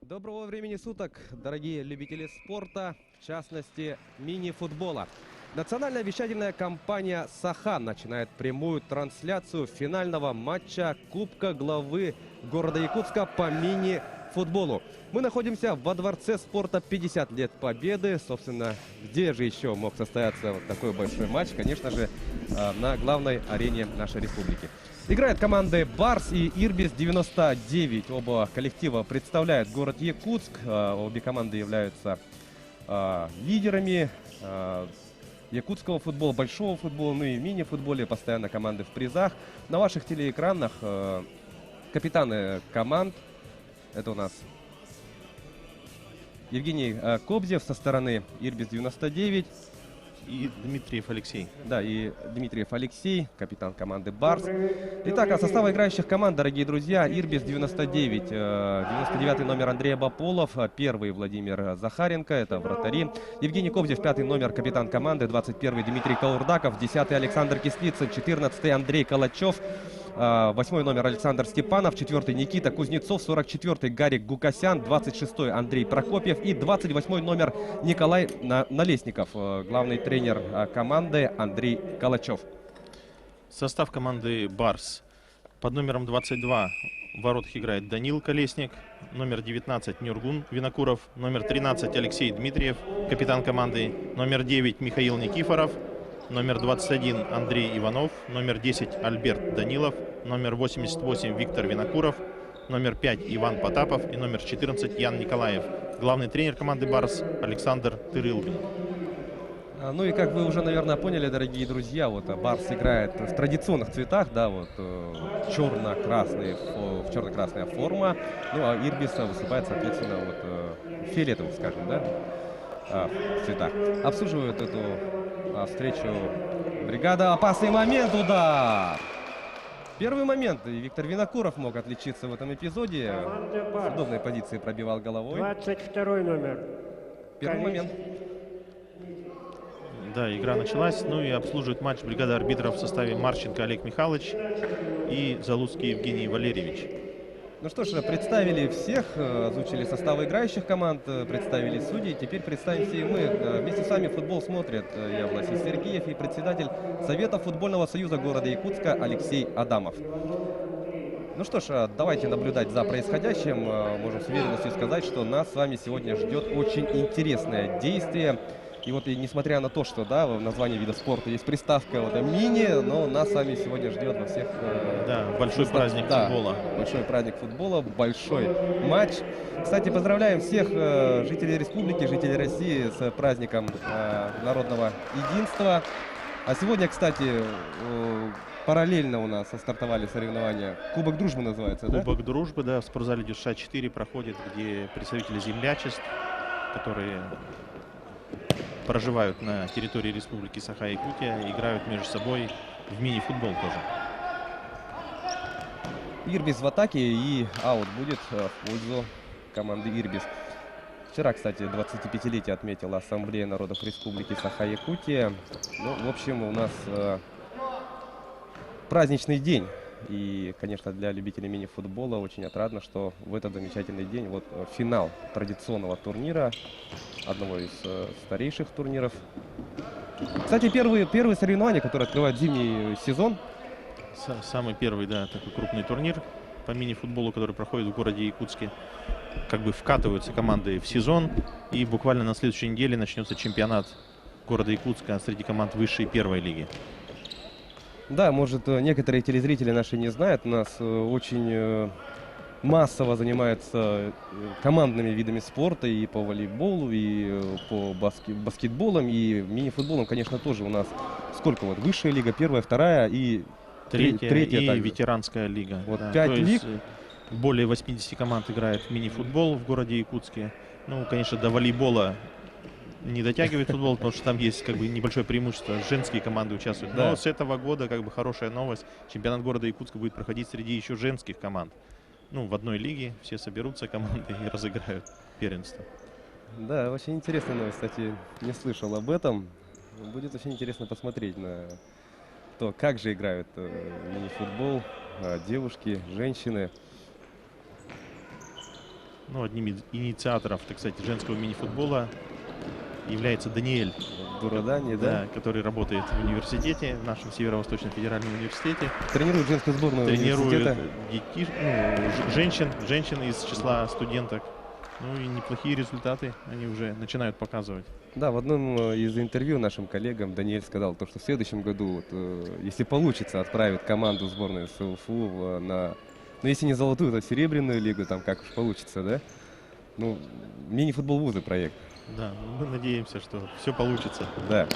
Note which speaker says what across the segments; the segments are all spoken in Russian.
Speaker 1: Доброго времени суток, дорогие любители спорта, в частности мини-футбола. Национальная вещательная компания «Саха» начинает прямую трансляцию финального матча Кубка главы города Якутска по мини-футболу. Мы находимся во Дворце спорта 50 лет Победы. Собственно, где же еще мог состояться вот такой большой матч? Конечно же, на главной арене нашей республики. Играют команды «Барс» и «Ирбис-99». Оба коллектива представляют город Якутск. Обе команды являются лидерами якутского футбола, большого футбола, ну и мини-футболе. Постоянно команды в призах. На ваших телеэкранах капитаны команд. Это у нас Евгений Кобзев со стороны «Ирбис-99».
Speaker 2: И Дмитриев Алексей.
Speaker 1: Да, и Дмитриев Алексей, капитан команды «Барс». Итак, о составе играющих команд, дорогие друзья. «Ирбис-99». 99-й номер Андрей Абаполов. 1-й Владимир Захаренко, это вратари. Евгений Кобзев, 5-й номер, капитан команды. 21-й Дмитрий Каурдаков. 10-й Александр Кислицын. 14-й Андрей Калачев. 8-й номер Александр Степанов, 4-й Никита Кузнецов, 44-й Гарик Гукасян, 26-й Андрей Прокопьев и 28-й номер Николай Налесников, главный тренер команды Андрей Калачев.
Speaker 2: Состав команды «Барс». Под номером 22 в воротах играет Данил Колесник, номер 19 Нюргун Винокуров, номер 13 Алексей Дмитриев, капитан команды, номер 9 Михаил Никифоров, номер 21 Андрей Иванов, номер 10 Альберт Данилов, номер 88 Виктор Винокуров, номер 5 Иван Потапов и номер 14 Ян Николаев. Главный тренер команды «Барс» Александр Тырылгин.
Speaker 1: Ну и как вы уже, наверное, поняли, дорогие друзья, вот «Барс» играет в традиционных цветах, да, вот черно-красная форма, ну а «Ирбис» выступает, соответственно, вот фиолетовых, скажем, да, цветах. Обслуживают эту встречу бригада. Опасный момент, удар! Первый момент, и Виктор Винокуров мог отличиться в этом эпизоде. С удобной позиции пробивал головой.
Speaker 3: 22-й номер.
Speaker 1: Первый момент.
Speaker 2: Да, игра началась, ну и обслуживает матч бригада арбитров в составе Марченко Олег Михайлович и Залузский Евгений Валерьевич.
Speaker 1: Ну что ж, представили всех, озвучили составы играющих команд, представили судей. Теперь представимся и мы. Вместе с вами футбол смотрит я, Власий Сергеев, и председатель Совета футбольного союза города Якутска Алексей Адамов. Ну что ж, давайте наблюдать за происходящим. Можем с уверенностью сказать, что нас с вами сегодня ждет очень интересное действие. И вот, и несмотря на то, что, да, в названии вида спорта есть приставка вот, мини, но нас с вами сегодня ждет во всех...
Speaker 2: Да, большой праздник футбола.
Speaker 1: Большой праздник футбола, большой матч. Кстати, поздравляем всех жителей республики, жителей России с праздником народного единства. А сегодня, кстати, параллельно у нас стартовали соревнования. Кубок дружбы называется, да?
Speaker 2: Кубок дружбы, да, в спортзале ДЮСШ-4 проходит, где представители землячеств, которые проживают на территории республики Саха-Якутия, играют между собой в мини-футбол тоже.
Speaker 1: Ирбис в атаке, и аут будет в пользу команды Ирбис. Вчера, кстати, 25-летие отметила Ассамблея народов республики Саха-Якутия. Ну, в общем, у нас праздничный день. И, конечно, для любителей мини-футбола очень отрадно, что в этот замечательный день вот финал традиционного турнира, одного из старейших турниров. Кстати, первые соревнования, которые открывают зимний сезон.
Speaker 2: Самый первый, да, такой крупный турнир по мини-футболу, который проходит в городе Якутске. Как бы вкатываются команды в сезон, и буквально на следующей неделе начнется чемпионат города Якутска среди команд высшей первой лиги.
Speaker 1: Да, может, некоторые телезрители наши не знают, у нас очень массово занимаются командными видами спорта и по волейболу, и по баскетболам, и мини-футболом, конечно, тоже у нас сколько вот, высшая лига, первая, вторая и
Speaker 2: третья и
Speaker 1: также.
Speaker 2: ветеранская лига.
Speaker 1: Вот
Speaker 2: да,
Speaker 1: 5 лиг.
Speaker 2: Более 80 команд играет в мини-футбол в городе Якутске. Ну, конечно, до волейбола не дотягивает футбол, потому что там есть как бы небольшое преимущество. Женские команды участвуют.
Speaker 1: Да.
Speaker 2: Но с этого года как бы хорошая новость. Чемпионат города Якутска будет проходить среди еще женских команд. Ну, в одной лиге все соберутся команды и разыграют первенство.
Speaker 1: Да, очень интересная новость, кстати, не слышал об этом. Будет очень интересно посмотреть на то, как же играют мини-футбол девушки, женщины.
Speaker 2: Ну, одним из инициаторов, так сказать, женского мини-футбола является Даниэль.
Speaker 1: Дурадани, да?
Speaker 2: Да, который работает в университете, в нашем Северо-Восточном федеральном университете.
Speaker 1: Тренирует женскую сборную
Speaker 2: Тренирует
Speaker 1: университета.
Speaker 2: женщин из числа студенток. Ну и неплохие результаты они уже начинают показывать.
Speaker 1: Да, в одном из интервью нашим коллегам Даниэль сказал, то, что в следующем году, вот, если получится, отправит команду сборной СУФУ на, ну если не золотую, то серебряную лигу, там как уж получится, да? Ну, мини-футбол вузы проект.
Speaker 2: Да, мы надеемся, что все получится.
Speaker 1: Да.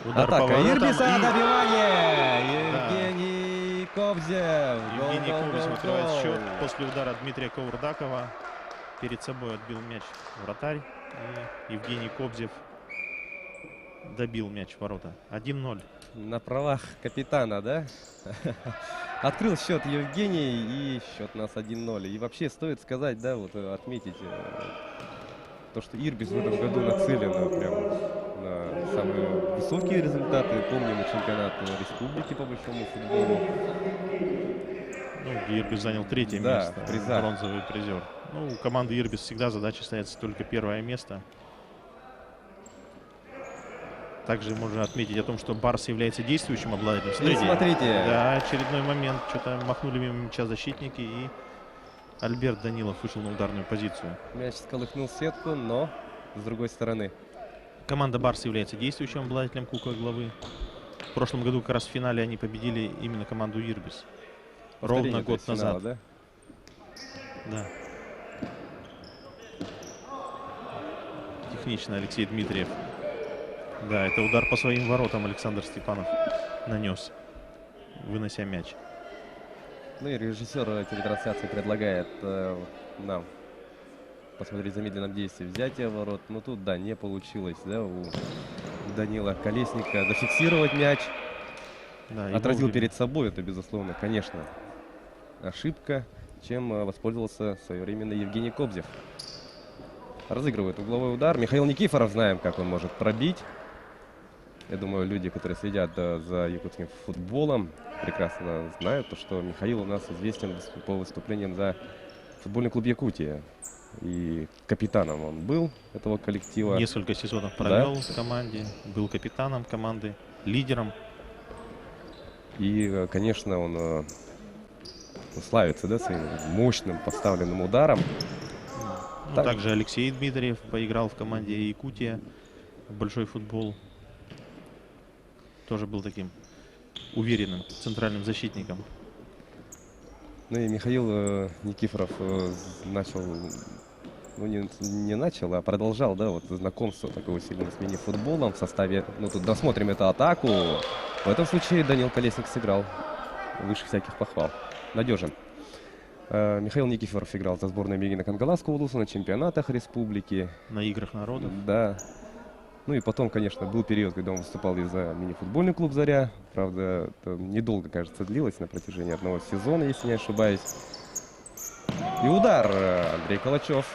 Speaker 2: Удар по
Speaker 1: Атака
Speaker 2: воротам
Speaker 1: Ирбиса,
Speaker 2: и
Speaker 1: добивание!
Speaker 2: Да.
Speaker 1: Евгений Кобзев.
Speaker 2: Евгений
Speaker 1: Гол, гол,
Speaker 2: Кобзев
Speaker 1: гол,
Speaker 2: открывает
Speaker 1: гол.
Speaker 2: счет после удара Дмитрия Ковурдакова. Перед собой отбил мяч вратарь. И Евгений Кобзев добил мяч в ворота. 1-0.
Speaker 1: На правах капитана, да? Открыл счет Евгений, и счет у нас 1-0. И вообще стоит сказать, да, вот отметить то, что Ирбис в этом году нацелен прям на самые высокие результаты. Помним и чемпионат республики по большому футболу.
Speaker 2: Ну, где Ирбис занял третье
Speaker 1: Да,
Speaker 2: место.
Speaker 1: приза.
Speaker 2: Бронзовый призер. Ну, у команды Ирбис всегда задача ставится только первое место. Также можно отметить о том, что Барс является действующим обладателем.
Speaker 1: И
Speaker 2: Смотрите,
Speaker 1: смотрите,
Speaker 2: да, очередной момент. Что-то махнули мимо мяча защитники, и Альберт Данилов вышел на ударную позицию.
Speaker 1: мяч сколыхнул сетку, но с другой стороны.
Speaker 2: Команда Барс является действующим обладателем Кубка Главы. В прошлом году как раз в финале они победили именно команду Ирбис. Ровно
Speaker 1: Повторение, то
Speaker 2: год
Speaker 1: есть, финала,
Speaker 2: назад.
Speaker 1: да?
Speaker 2: Да. Технично Алексей Дмитриев. Да, это удар по своим воротам Александр Степанов нанес, вынося мяч.
Speaker 1: Ну и режиссер телетрансляции предлагает нам посмотреть в замедленном действии взятие ворот. Но тут, да, не получилось, да, у Данила Колесника зафиксировать мяч.
Speaker 2: Да, и
Speaker 1: Отразил
Speaker 2: вовремя.
Speaker 1: перед собой, это, безусловно, конечно, ошибка, чем воспользовался своевременно Евгений Кобзев. Разыгрывает угловой удар. Михаил Никифоров, знаем, как он может пробить. Я думаю, люди, которые следят за якутским футболом, прекрасно знают, что Михаил у нас известен по выступлениям за футбольный клуб Якутия. И капитаном он был этого коллектива.
Speaker 2: Несколько сезонов провел в команде, был капитаном команды, лидером.
Speaker 1: И, конечно, он славится, да, своим мощным поставленным ударом.
Speaker 2: Ну,
Speaker 1: Так.
Speaker 2: также Алексей Дмитриев поиграл в команде Якутия в большой футбол. Тоже был таким уверенным центральным защитником.
Speaker 1: Ну и Михаил Никифоров начал, ну не начал, а продолжал, да, вот знакомство такого сильного с мини-футболом в составе, ну тут досмотрим эту атаку. В этом случае Данил Колесник сыграл выше всяких похвал. Надежен. Михаил Никифоров играл за сборную Мегина Кангаласского улуса на чемпионатах республики.
Speaker 2: На играх народов.
Speaker 1: Да. Ну и потом, конечно, был период, когда он выступал и за мини-футбольный клуб «Заря». Правда, это недолго, кажется, длилось, на протяжении одного сезона, если не ошибаюсь. И удар Андрей Калачев.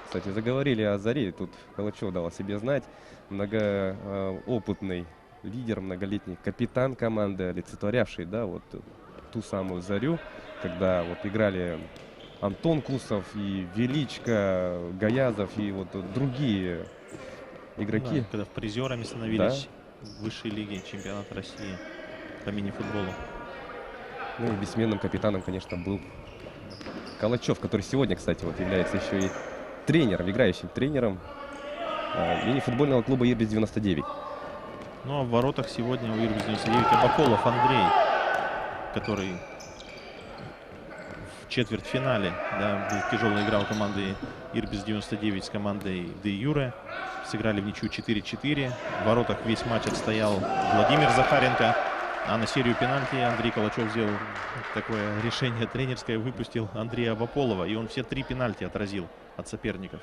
Speaker 1: Кстати, заговорили о «Заре». Тут Калачев дал о себе знать. Многоопытный лидер, многолетний капитан команды, олицетворявший, да, вот ту самую «Зарю», когда вот играли Антон Кусов и Величко, Гаязов и вот другие игроки.
Speaker 2: Да, когда в призерами становились в высшей лиге чемпионата России по мини-футболу.
Speaker 1: Ну и бессменным капитаном, конечно, был Калачев, который сегодня, кстати, вот является еще и тренером, играющим тренером мини-футбольного клуба «Ирбис-99».
Speaker 2: Ну а в воротах сегодня у Ирбис-99 Абаколов Андрей, который в четвертьфинале, да, тяжело играл командой Ирбис-99 с командой Де Юре. Сыграли в ничью 4-4. В воротах весь матч отстоял Владимир Захаренко. А на серию пенальти Андрей Калачев сделал такое решение тренерское, выпустил Андрея Абаполова. И он все 3 пенальти отразил от соперников.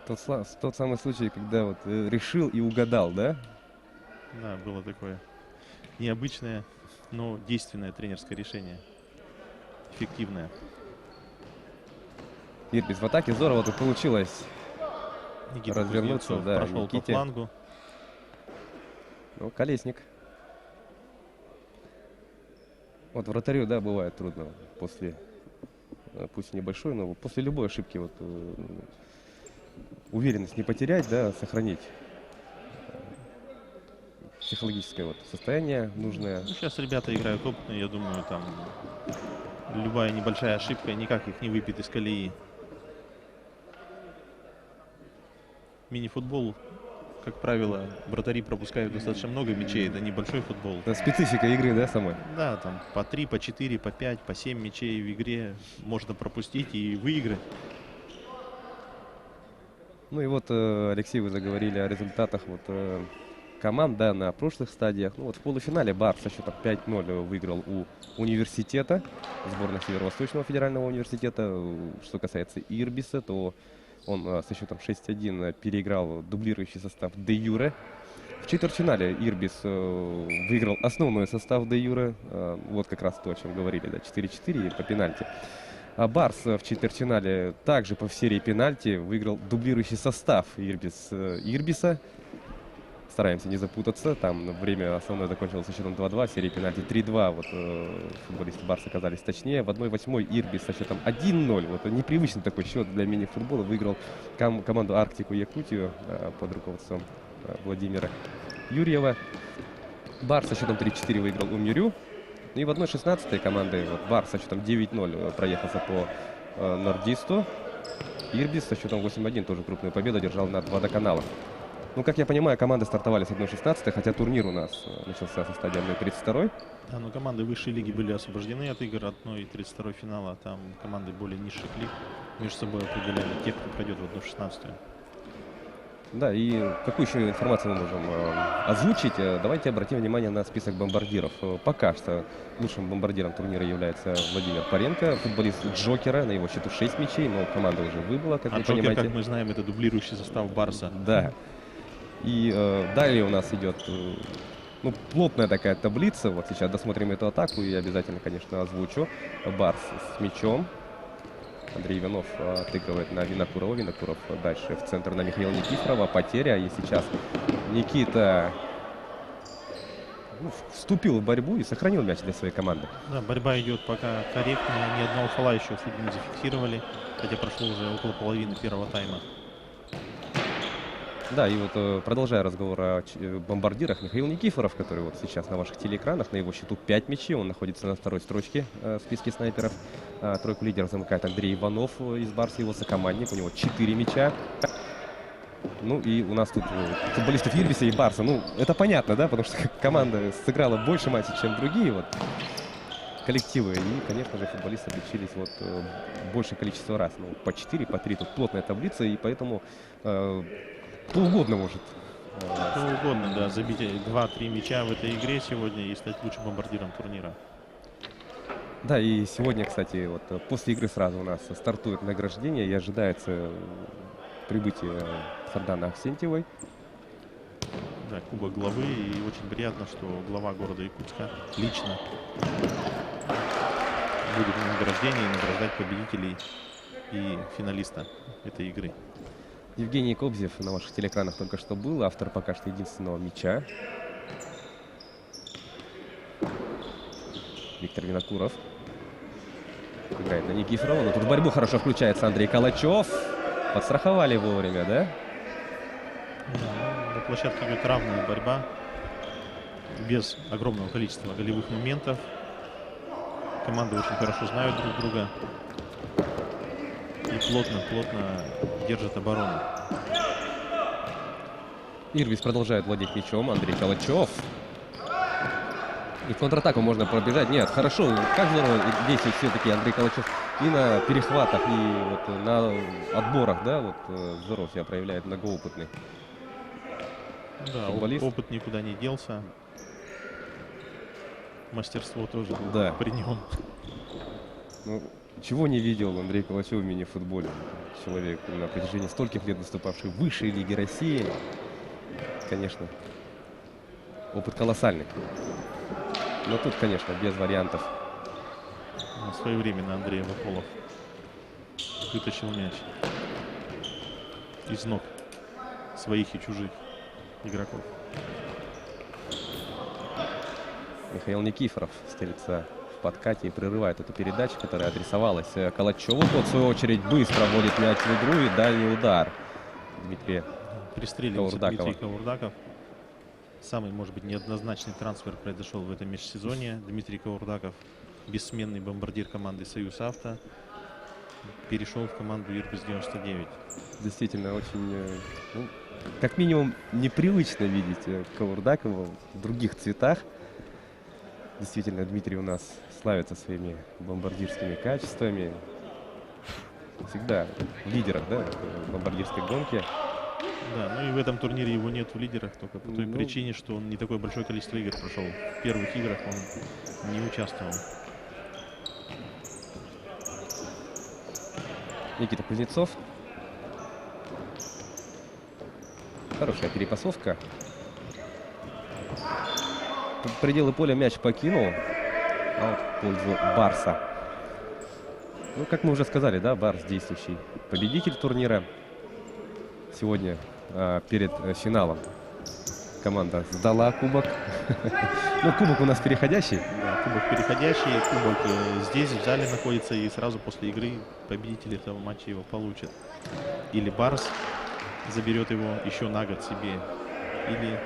Speaker 1: Тот самый случай, когда вот решил и угадал, да?
Speaker 2: Да, было такое необычное, но действенное тренерское решение. Эффективное.
Speaker 1: Ирбис в атаке. Здорово тут получилось
Speaker 2: Никита
Speaker 1: развернуться,
Speaker 2: Кузнецов
Speaker 1: да,
Speaker 2: прошел по
Speaker 1: Никите.
Speaker 2: флангу.
Speaker 1: Ну, Колесник. Вот вратарю, да, бывает трудно после пусть небольшой, но после любой ошибки вот уверенность не потерять, да, сохранить психологическое вот состояние нужное.
Speaker 2: Ну, сейчас ребята играют опытные, я думаю, там любая небольшая ошибка никак их не выбьет из колеи. Мини-футбол, как правило, вратари пропускают достаточно много мячей, это небольшой футбол.
Speaker 1: Это специфика игры, да, самой?
Speaker 2: Да, там по 3, по 4, по 5, по 7 мячей в игре можно пропустить и выиграть.
Speaker 1: Ну и вот, Алексей, вы заговорили о результатах вот, команд, да, на прошлых стадиях. Ну вот в полуфинале Барс со счетом 5-0 выиграл у университета, сборной Северо-Восточного федерального университета. Что касается Ирбиса, то он со счетом 6-1 переиграл дублирующий состав Де Юре. В четвертьфинале Ирбис выиграл основной состав Де Юре. Вот как раз то, о чем говорили, да, 4-4 по пенальти. А Барс в четвертьфинале также по серии пенальти выиграл дублирующий состав Ирбиса. Стараемся не запутаться. Там время основное закончилось со счетом 2-2, серии пенальти 3-2. Вот футболисты Барса оказались точнее. В 1/8 Ирбис со счетом 1-0. Вот непривычный такой счет для мини-футбола. Выиграл команду Арктику Якутию под руководством Владимира Юрьева. Барс со счетом 3-4 выиграл Умирю. И в 1/16 команды вот, Барс со счетом 9-0 проехался по Нордисту. Ирбис со счетом 8-1 тоже крупную победу одержал над Водоканалом. Ну, как я понимаю, команды стартовали с 1/16, хотя турнир у нас начался со стадии 1/32.
Speaker 2: Да, но команды высшей лиги были освобождены от игр 1/32 финала. Там команды более низших лиг между собой определяли тех, кто пройдет в 1/16.
Speaker 1: Да, и какую еще информацию мы можем озвучить? Давайте обратим внимание на список бомбардиров. Пока что лучшим бомбардиром турнира является Владимир Паренко, футболист Джокера, на его счету 6 мячей, но команда уже выбыла, как вы
Speaker 2: Джокер,
Speaker 1: понимаете.
Speaker 2: как мы знаем, это дублирующий состав Барса.
Speaker 1: Да. И далее у нас идет ну, плотная такая таблица. Вот сейчас досмотрим эту атаку и обязательно, конечно, озвучу. Барс с мячом. Андрей Иванов отыгрывает на Винокурова. Винокуров дальше в центр на Михаила Никифорова. Потеря. И сейчас Никита вступил в борьбу и сохранил мяч для своей команды.
Speaker 2: Да, борьба идет пока корректно. Ни одного фола еще судьи не зафиксировали. Хотя прошло уже около половины первого тайма. Да,
Speaker 1: и вот продолжая разговор о бомбардирах, Михаил Никифоров, который вот сейчас на ваших телеэкранах, на его счету 5 мячей, он находится на второй строчке в списке снайперов. Тройку лидеров замыкает Андрей Иванов из Барса, его сокомандник, у него 4 мяча. Ну и у нас тут футболистов Ирбиса и Барса, ну это понятно, да, потому что команда сыграла больше матчей, чем другие вот коллективы. И, конечно же, футболисты отличились вот большее количество раз, ну по 4, по 3, тут плотная таблица, и поэтому... Кто угодно может.
Speaker 2: Кто угодно, да, забить 2-3 мяча в этой игре сегодня и стать лучшим бомбардиром турнира.
Speaker 1: Да, и сегодня, кстати, вот после игры сразу у нас стартует награждение и ожидается прибытие Сарданы Аксентьевой.
Speaker 2: Да, кубок главы, и очень приятно, что глава города Якутска лично будет на награждении награждать победителей и финалиста этой игры.
Speaker 1: Евгений Кобзев на ваших телеэкранах только что был, автор пока что единственного мяча. Виктор Винокуров играет на Никифорова, но тут в борьбу хорошо включается Андрей Калачев. Подстраховали вовремя, да?
Speaker 2: На площадке идет равная борьба, без огромного количества голевых моментов. Команды очень хорошо знают друг друга и плотно держат оборону.
Speaker 1: Ирбис продолжает владеть мячом. Андрей Калачев. И в контратаку можно пробежать. Нет, хорошо. Как здорово действует все-таки Андрей Калачев и на перехватах, и вот на отборах, да, вот здорово себя проявляет, многоопытный.
Speaker 2: Да, опыт никуда не делся. Мастерство тоже было при нем.
Speaker 1: Ну, чего не видел Андрей Калачев в мини-футболе? Человек на протяжении стольких лет выступавший в высшей лиге России. Конечно, опыт колоссальный. Но тут, конечно, без вариантов.
Speaker 2: Своевременно Андрей Ваполов вытащил мяч из ног своих и чужих игроков.
Speaker 1: Михаил Никифоров стелится подкате и прерывает эту передачу, которая адресовалась Калачеву. Тот, в свою очередь, быстро вводит мяч в игру и дальний удар. Дмитрий
Speaker 2: Пристреливается
Speaker 1: Каурдакова.
Speaker 2: Дмитрий Каурдаков. Самый, может быть, неоднозначный трансфер произошел в этом межсезонье. Дмитрий Каурдаков, бессменный бомбардир команды «Союз Авто», перешел в команду «Ирбис-99».
Speaker 1: Действительно, очень, ну, как минимум, непривычно видеть Каурдакова в других цветах. Действительно, Дмитрий у нас славится своими бомбардирскими качествами. Всегда в лидерах, да, в бомбардирской гонке.
Speaker 2: Да, ну и в этом турнире его нет в лидерах только по той
Speaker 1: Ну,
Speaker 2: причине, что он не такое большое количество игр прошел. В первых играх он не участвовал.
Speaker 1: Никита Кузнецов. Хорошая перепасовка. Пределы поля мяч покинул. Аут в пользу Барса. Ну, как мы уже сказали, да, Барс действующий победитель турнира. Сегодня перед финалом команда сдала кубок. Ну, кубок у нас переходящий.
Speaker 2: Да, кубок переходящий, кубок здесь в зале находится, и сразу после игры победитель этого матча его получит. Или Барс заберет его еще на год себе, или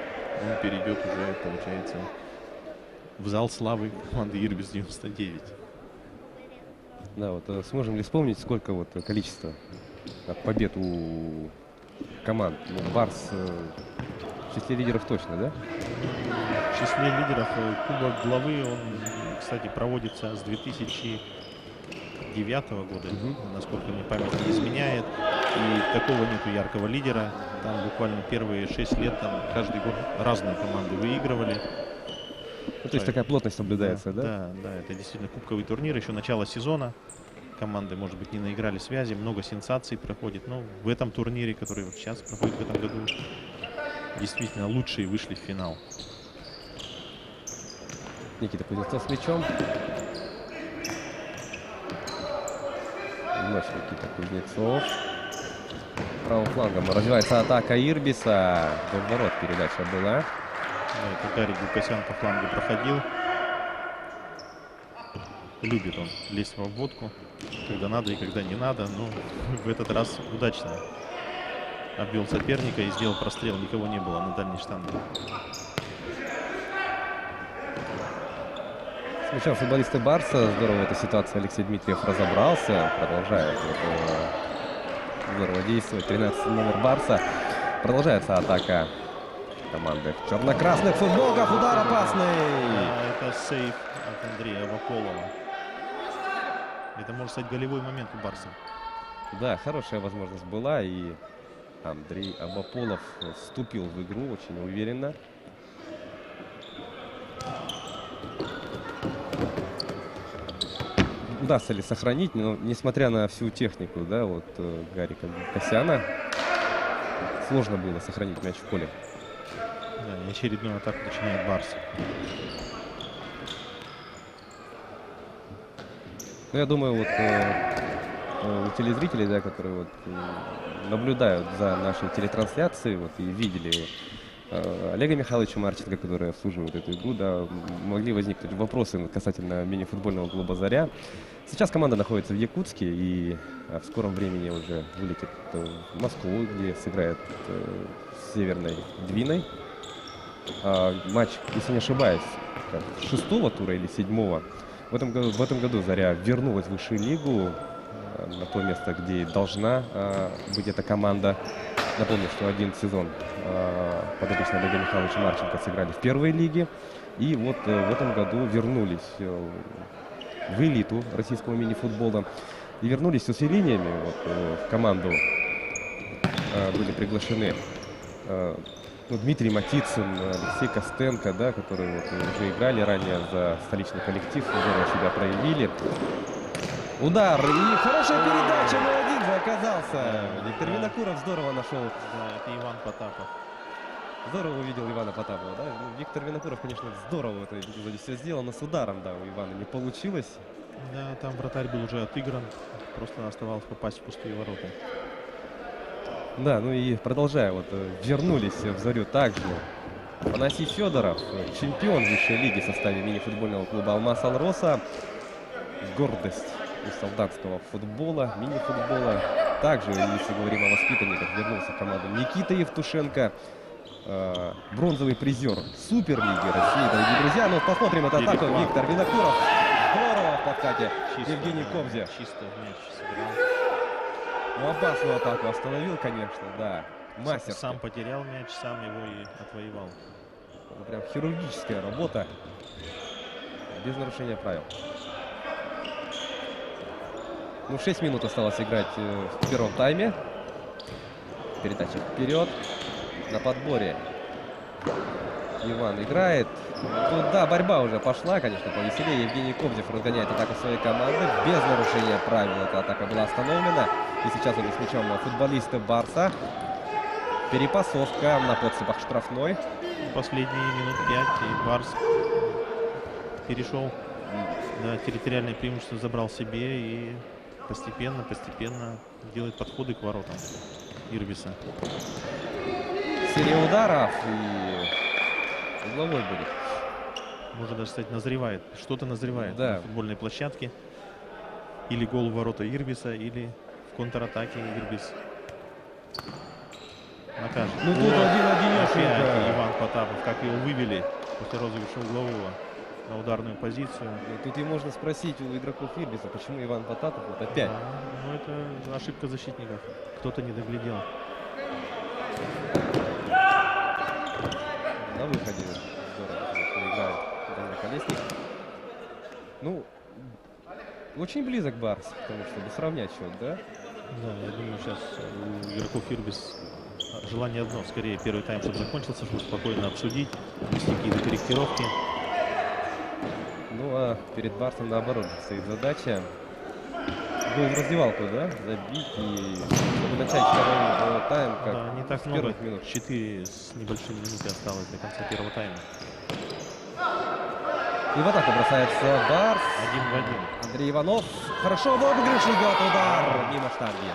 Speaker 2: он перейдет уже, получается, в зал славы команды Ирбис-99.
Speaker 1: Да, вот сможем ли вспомнить, сколько вот количество побед у команд? Ну, Барс в числе лидеров точно, да?
Speaker 2: В числе лидеров кубок главы, он, кстати, проводится с 2009 года, насколько мне память не изменяет. И такого нету яркого лидера. Там буквально первые 6 лет там каждый год разные команды выигрывали.
Speaker 1: Ну, то есть такая плотность наблюдается, да?
Speaker 2: Да, да, это действительно кубковый турнир, еще начало сезона. Команды, может быть, не наиграли связи, много сенсаций проходит. Но в этом турнире, который вот сейчас проходит в этом году, действительно лучшие вышли в финал.
Speaker 1: Никита Кузнецов с мячом. Вновь Никита Кузнецов. Правым флангом развивается атака Ирбиса. До ворот передача была.
Speaker 2: Да, это Гарик Гукасян по флангу проходил. Любит он лезть в обводку, когда надо и когда не надо. Но в этот раз удачно обвел соперника и сделал прострел. Никого не было на дальней штанге.
Speaker 1: С мячом футболисты Барса. Здорово в этой ситуации Алексей Дмитриев разобрался. Продолжает здорово действовать. 13 номер Барса. Продолжается атака команды в черно-красных футболках. Удар опасный.
Speaker 2: Это сейф от Андрея Аваполова. Это может стать голевой момент у Барса.
Speaker 1: Да, хорошая возможность была. И Андрей Абаполов вступил в игру очень уверенно. Удастся ли сохранить, но несмотря на всю технику, да, вот Гарика Гукасяна, сложно было сохранить мяч в поле.
Speaker 2: Да, и очередную атаку начинает Барс.
Speaker 1: Ну, я думаю, вот у телезрителей, да, которые вот наблюдают за нашей телетрансляцией, вот и видели Олега Михайловича Марченко, который обслуживает эту игру, да, могли возникнуть вопросы касательно мини-футбольного клуба «Заря». Сейчас команда находится в Якутске и в скором времени уже вылетит в Москву, где сыграет с Северной Двиной. Матч, если не ошибаюсь, 6-го тура или 7-го. В этом году «Заря» вернулась в высшую лигу, на то место, где должна быть эта команда. Напомню, что один сезон подопечные Олега Михайловича Марченко сыграли в первой лиге. И вот в этом году вернулись в элиту российского мини-футбола. И вернулись с усилениями. Вот, в команду были приглашены Дмитрий Матицын, Алексей Костенко, да, которые вот уже играли ранее за столичный коллектив, здорово себя проявили. Удар и хорошая передача, но один же оказался. Виктор Винокуров здорово нашел.
Speaker 2: Да, это Иван Потапов.
Speaker 1: Здорово увидел Ивана Потапова, да? Ну, Виктор Винокуров, конечно, здорово в этой эпизоде все сделал, но с ударом, да, у Ивана не получилось.
Speaker 2: Да, там вратарь был уже отыгран, просто оставалось попасть в пустые ворота.
Speaker 1: Да, ну и продолжая, вот вернулись в «Зарю» также Афанасий Федоров, чемпион высшей лиги в составе мини-футбольного клуба «Алмаз Алроса». Гордость у солдатского футбола, мини-футбола. Также, если говорим о воспитанниках, вернулся в команду Никита Евтушенко. Бронзовый призер Суперлиги России, дорогие друзья. Но посмотрим эту атаку. Виктор Винокуров. Здорово в подкате. Евгений Кобзе.
Speaker 2: Чисто мяч сыграл.
Speaker 1: Ну, опасную атаку остановил, конечно, да. Мастер.
Speaker 2: Сам потерял мяч, сам его и отвоевал.
Speaker 1: Ну, прям хирургическая работа. Без нарушения правил. Ну, 6 минут осталось играть в первом тайме. Передача вперед. На подборе Иван играет. Тут, да, борьба уже пошла, конечно, повеселее. Евгений Кобзев разгоняет атаку своей команды. Без нарушения правил эта атака была остановлена. И сейчас уже с мячом футболисты Барса. Перепасовка на подступах штрафной.
Speaker 2: Последние минут 5 и Барс перешел. Да, территориальное преимущество забрал себе и постепенно делает подходы к воротам Ирбиса.
Speaker 1: Серия ударов и угловой будет.
Speaker 2: Можно даже сказать, назревает. Что-то назревает,
Speaker 1: да,
Speaker 2: на футбольной площадке. Или гол в ворота Ирбиса, или в контратаке Ирбис накажет.
Speaker 1: Ну тут один-одинешенько.
Speaker 2: Опять Иван Потапов, как его вывели после розыгрыша углового на ударную позицию.
Speaker 1: Ну, тут и можно спросить у игроков Ирбиса, почему Иван Потапов вот опять.
Speaker 2: Да, ну это ошибка защитников. Кто-то не доглядел.
Speaker 1: На выходе здорово, конечно, играет Данил Колесник. Ну, очень близок Барс к тому, чтобы сравнять счет, да?
Speaker 2: Да, я думаю, сейчас у игроков Ирбис желание одно. Скорее первый тайм, чтобы закончился, чтобы спокойно обсудить, внести какие-то корректировки.
Speaker 1: Ну, а перед Барсом, наоборот, стоит задача. Гол в раздевалку, да? Забить и чтобы начать второй тайм, как
Speaker 2: Да, не так
Speaker 1: с
Speaker 2: много.
Speaker 1: первых минут.
Speaker 2: 4 с небольшими минуты осталось до конца первого тайма.
Speaker 1: И в атаку бросается Барс.
Speaker 2: 1 в 1.
Speaker 1: Андрей Иванов. Хорошо, в обыгрыш идет удар. Мимо штанги.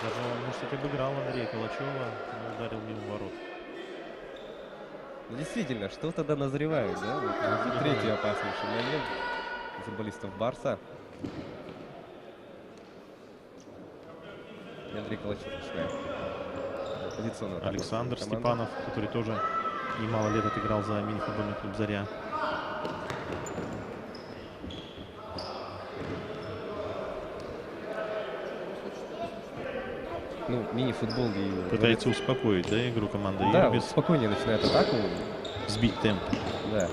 Speaker 2: Даже он, может, обыграл Андрея Калачева, но ударил мимо ворот.
Speaker 1: Ну, действительно, что тогда назревает, да? Вот, уже третий опаснейший момент у футболистов Барса. И Андрей Калачев начинает позиционную атаку
Speaker 2: Александр
Speaker 1: команды.
Speaker 2: Степанов, который тоже немало лет отыграл за мини-футбольный клуб «Заря».
Speaker 1: Ну, мини-футбол и...
Speaker 2: Пытается успокоить, да, игру команды
Speaker 1: Да,
Speaker 2: Ирбис,
Speaker 1: спокойнее начинает атаку.
Speaker 2: сбить темп.
Speaker 1: Да.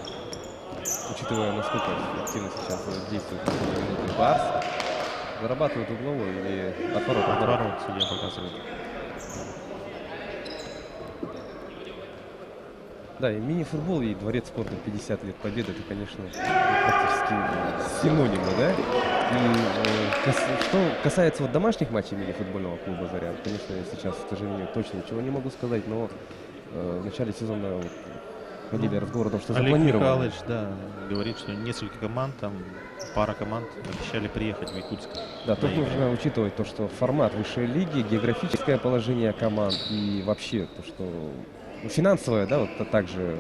Speaker 1: Учитывая, насколько активно сейчас действует минуты Барс. Зарабатывает угловой или отворот.
Speaker 2: Отворот судья показывает.
Speaker 1: Да, и мини-футбол, и дворец спорта 50 лет победы, это, конечно, практически синонимы, да? И что касается вот домашних матчей мини-футбольного клуба «Заря», конечно, я сейчас, к сожалению, точно ничего не могу сказать, но в начале сезона вот, ходили разговоры о том, что
Speaker 2: Олег
Speaker 1: запланировано.
Speaker 2: Михайлович, да, говорит, что несколько команд, там пара команд обещали приехать в Якутск.
Speaker 1: Да, тут
Speaker 2: на игры.
Speaker 1: нужно учитывать то, что формат высшей лиги, географическое положение команд и вообще то, что финансовое, да, вот а также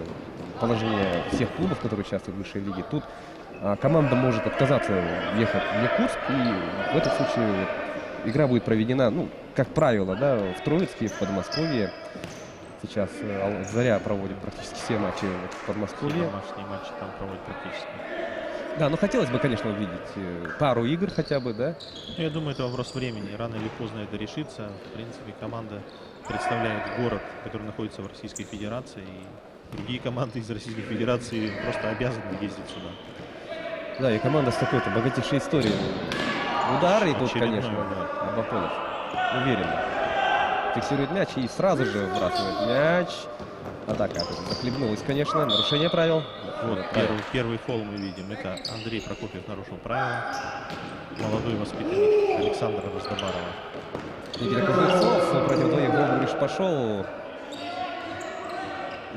Speaker 1: положение всех клубов, которые участвуют в высшей лиге. Тут команда может отказаться ехать в Якутск, и в этом случае вот, игра будет проведена, ну, как правило, да, в Троицке, в Подмосковье. Сейчас «Заря» проводит практически все матчи вот, в
Speaker 2: Все
Speaker 1: Подмосковье.
Speaker 2: домашние матчи там проводят практически.
Speaker 1: Да, но хотелось бы, конечно, увидеть пару игр хотя бы, да.
Speaker 2: Я думаю, это вопрос времени. Рано или поздно это решится. В принципе, команда представляет город, который находится в Российской Федерации. И другие команды из Российской Федерации просто обязаны ездить сюда.
Speaker 1: Да, и команда с такой-то богатейшей историей. Удар, и тут,
Speaker 2: Очередной
Speaker 1: конечно,
Speaker 2: удар.
Speaker 1: Абаполов уверенно фиксирует мяч и сразу же выбрасывает мяч. Атака захлебнулась, конечно. Нарушение правил.
Speaker 2: Вот первый фол мы видим. Это Андрей Прокопьев нарушил правила. Молодой воспитанник Александра Раздобарова.
Speaker 1: Никита Кузнецов против двоих в обыгрыш пошел.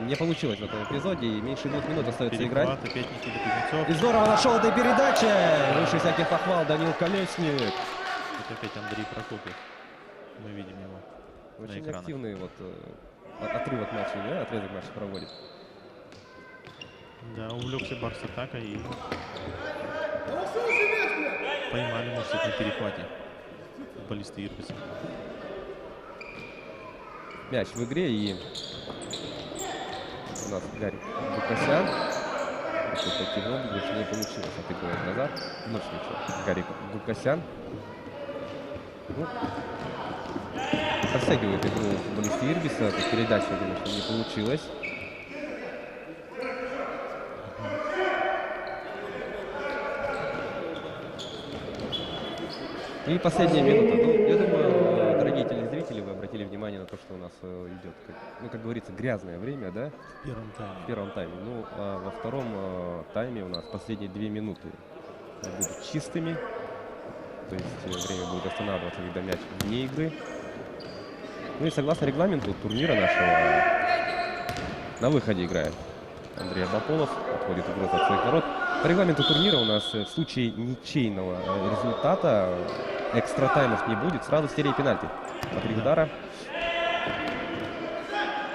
Speaker 1: Не получилось в этом эпизоде. И меньше 2 минут остается играть.
Speaker 2: Перехват, опять Никита Кузнецов.
Speaker 1: И здорово нашел этой передачи. Выше всяких похвал Данил Колесник.
Speaker 2: Это опять Андрей Прокопьев. Мы видим его на
Speaker 1: Очень
Speaker 2: экранах.
Speaker 1: активный вот отрывок матча, да? Отрезок матча проводит.
Speaker 2: Да, увлекся Барс атакой и поймали, может, на перехвате футболисты Ирбиса.
Speaker 1: Мяч в игре, и у нас Гарик Гукасян. Таким образом, не получилось отыгрывать назад. Вновь с мячом Гарик Гукасян. Ну, растягивает игру футболисты Ирбиса. Передача, конечно, не получилась. И последняя минута. Ну, я думаю, дорогие телезрители, вы обратили внимание на то, что у нас идет, как говорится, грязное время, да?
Speaker 2: В первом тайме.
Speaker 1: В первом тайме. Ну, а во втором тайме у нас последние 2 минуты будут чистыми. То есть время будет останавливаться, когда мяч вне игры. Ну и согласно регламенту турнира нашего, на выходе играет Андрей Абаполов, отходит игру от своих ворот. По регламенту турнира у нас в случае ничейного результата экстра таймов не будет, сразу серия пенальти. От удара.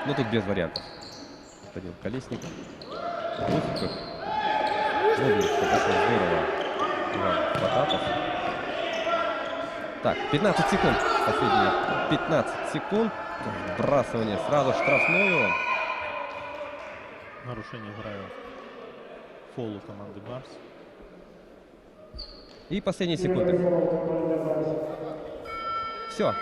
Speaker 1: Но тут без вариантов. Данил Колесник. Ух, как здорово. Иван Потапов. Так, 15 секунд. Последние 15 секунд. Вбрасывание сразу штрафную.
Speaker 2: Нарушение правил. Фолу команды Барс.
Speaker 1: И последние секунды. Все.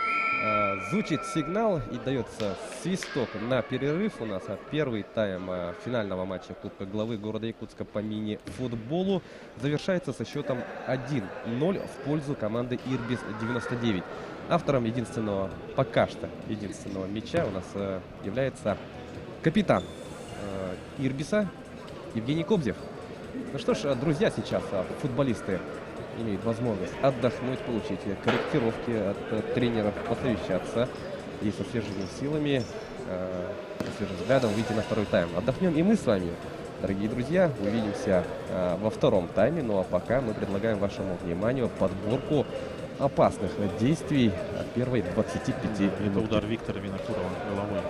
Speaker 1: Звучит сигнал и дается свисток на перерыв. У нас первый тайм финального матча Кубка главы города Якутска по мини-футболу завершается со счетом 1-0 в пользу команды Ирбис-99. Автором единственного, пока что единственного мяча у нас является капитан Ирбиса Евгений Кобзев. Ну что ж, друзья, сейчас футболисты имеют возможность отдохнуть, получить корректировки от тренеров, посовещаться и со свежими силами, со свежим взглядом выйти на второй тайм. Отдохнем и мы с вами, дорогие друзья, увидимся во втором тайме. Ну а пока мы предлагаем вашему вниманию подборку опасных действий первой 25
Speaker 2: Это
Speaker 1: минут.
Speaker 2: удар Виктора Винокурова головой.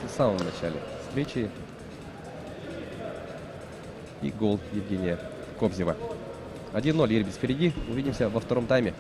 Speaker 1: В самом начале встречи. И гол Евгения Кобзева. 1-0, Ирбис впереди. Увидимся во втором тайме.